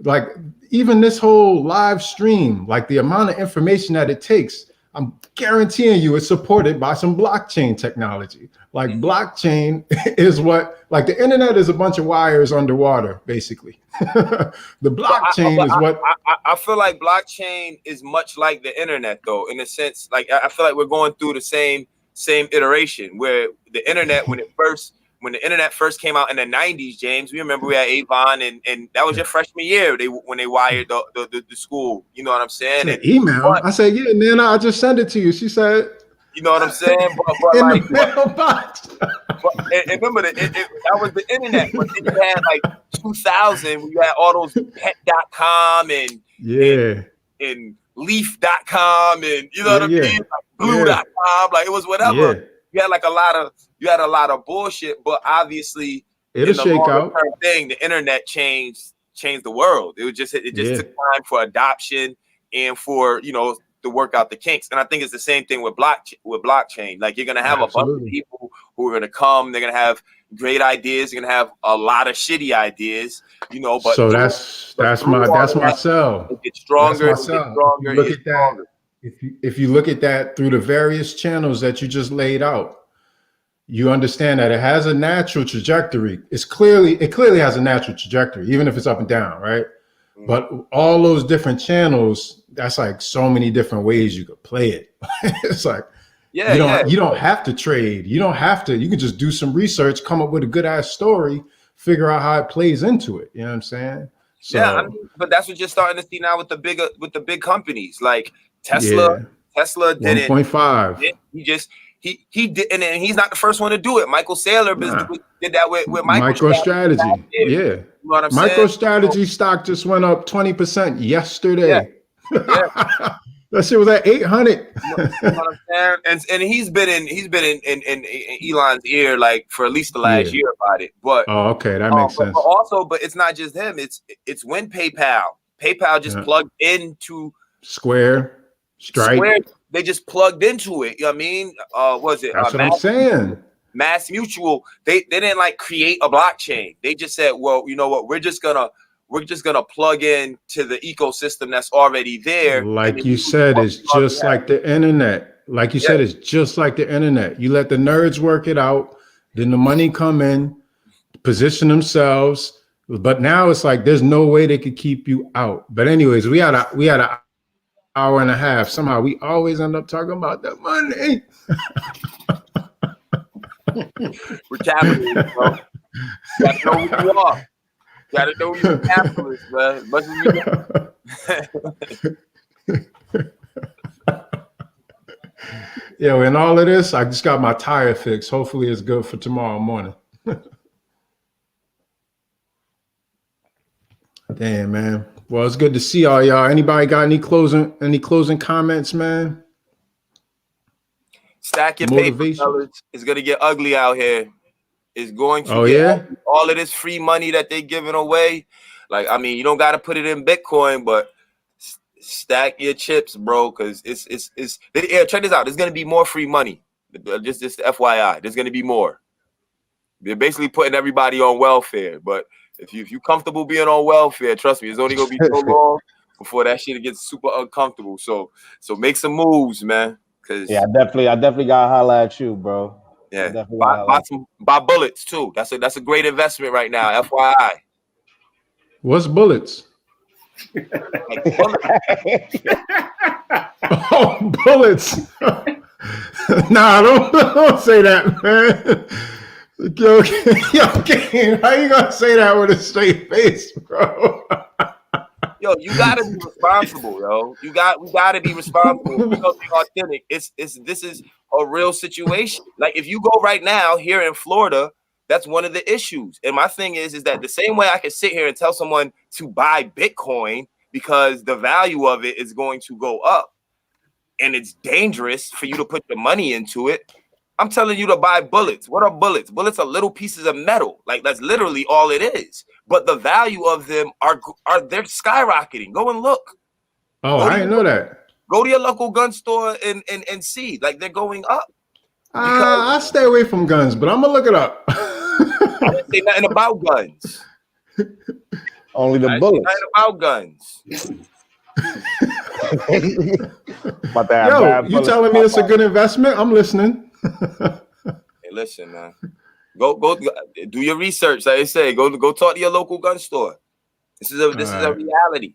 like even this whole live stream, like the amount of information that it takes, I'm guaranteeing you it's supported by some blockchain technology. Like blockchain is what, like the internet is a bunch of wires underwater, basically. The blockchain is what. I feel like blockchain is much like the internet, though, in a sense. Like I feel like we're going through the same iteration where the internet, when the internet first came out in the 90s, James, we remember we had Avon, and that was your freshman year. When they wired the school, you know what I'm saying? And email. I said, yeah, Nana, I just sent it to you. She said, you know what I'm saying? But in like, the mailbox. And remember that was the internet. But then you had like 2000, when you had all those pet.com and leaf.com and you know what I mean? Like blue.com, like it was whatever. Yeah. You had like a lot of bullshit, but obviously it'll shake out. Thing, the internet changed the world. It just took time for adoption and for to work out the kinks. And I think it's the same thing with blockchain. Like you're gonna have a bunch of people who are gonna come. They're gonna have great ideas. You're gonna have a lot of shitty ideas. But so that's my sell. It gets stronger. It gets stronger. Look at that. If you look at that through the various channels that you just laid out, you understand that it has a natural trajectory. It clearly has a natural trajectory, even if it's up and down, right? Mm-hmm. But all those different channels, that's like so many different ways you could play it. It's like you don't have to trade. You don't have to. You can just do some research, come up with a good ass story, figure out how it plays into it. You know what I'm saying? So, yeah, but that's what you're starting to see now with the big companies like Tesla. Tesla did 1.5. He did, and he's not the first one to do it. Michael Saylor did that with MicroStrategy. Yeah, you know what I'm MicroStrategy saying? Stock just went up 20% yesterday. Yeah. That shit was at 800. You know what I'm saying? And he's been in Elon's ear like for at least the last year about it. But okay, that makes sense. But it's not just him. It's when PayPal just plugged into Square, Stripe. They just plugged into it. You know what I mean? Was it? That's what I'm saying. Mass Mutual. They didn't like create a blockchain. They just said, well, you know what? We're just gonna plug in to the ecosystem that's already there. Like you said, it's just like the internet. Like you said, it's just like the internet. You let the nerds work it out, then the money come in, position themselves. But now it's like there's no way they could keep you out. But anyways, we had an hour and a half. Somehow we always end up talking about that money. We're capitalists, bro. You gotta know who you are. You gotta know you're a capitalist, man. As much as you Yo, in all of this, I just got my tire fixed. Hopefully it's good for tomorrow morning. Damn, man. Well, it's good to see all y'all. Anybody got any closing comments, man? Stack your paper, fellas. It's gonna get ugly out here. It's going to get ugly. All of this free money that they giving away. Like, I mean, you don't gotta put it in Bitcoin, but stack your chips, bro. Cause it's check this out. There's gonna be more free money. Just FYI, there's gonna be more. They're basically putting everybody on welfare, but if you comfortable being on welfare, trust me, it's only gonna be so long before that shit gets super uncomfortable. So make some moves, man. Cause I definitely gotta holla at you, bro. Yeah, buy bullets too. That's a great investment right now. FYI. What's bullets? Like bullets. Oh, bullets. Nah, don't say that, man. Yo, how you gonna say that with a straight face, bro? Yo, you gotta be responsible, yo. We gotta be responsible. We gotta be authentic. This is a real situation. Like if you go right now here in Florida, that's one of the issues. And my thing is that the same way I can sit here and tell someone to buy Bitcoin because the value of it is going to go up, and it's dangerous for you to put the money into it. I'm telling you to buy bullets. What are bullets? Bullets are little pieces of metal. Like that's literally all it is. But the value of them they're skyrocketing. Go and look. Oh, I didn't know that. Go to your local gun store and see. Like they're going up. I stay away from guns, but I'm gonna look it up. I didn't say nothing about guns. Only the bullets. Nothing about guns. Yo, you telling me it's a good investment? I'm listening. Hey, listen, man. Go do your research. Like I say, go talk to your local gun store. This is a reality.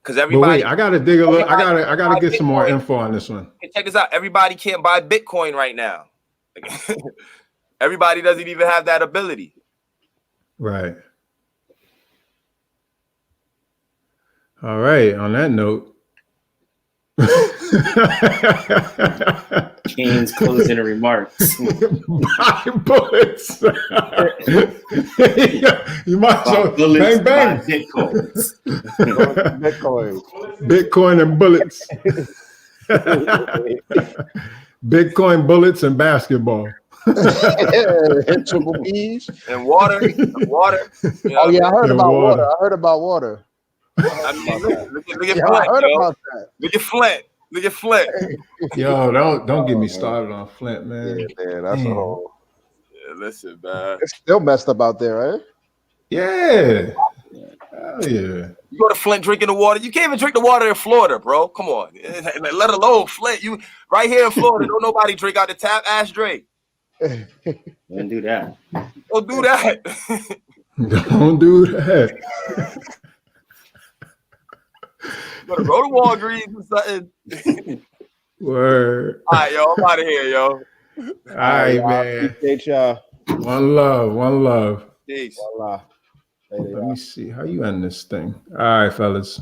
Because everybody, but wait, I gotta dig a little. I gotta get some more info on this one. Hey, check this out. Everybody can't buy Bitcoin right now. Everybody doesn't even have that ability. Right. All right. On that note. Kane's closing remarks. Buy bullets. You might as well bang bang. Bitcoin and bullets. Bitcoin, bullets, and basketball. Triple B's and water. You know, oh yeah, I heard about water. I heard about water. I mean, look at Flint, yo. Look at Flint. Yo, don't get me started on Flint, man. Yeah, that's a whole. Yeah, listen, man. It's still messed up out there, right? Yeah. Hell yeah. You go to Flint drinking the water. You can't even drink the water in Florida, bro. Come on. Let alone Flint. You right here in Florida, don't nobody drink out the tap. Ask Dre. Don't do that. Don't do that. Don't do that. You gotta go to Walgreens or something. Word. All right, yo. I'm out of here, yo. All right, man. Appreciate y'all. One love. Peace. Voila. Let me see how you end this thing. All right, fellas.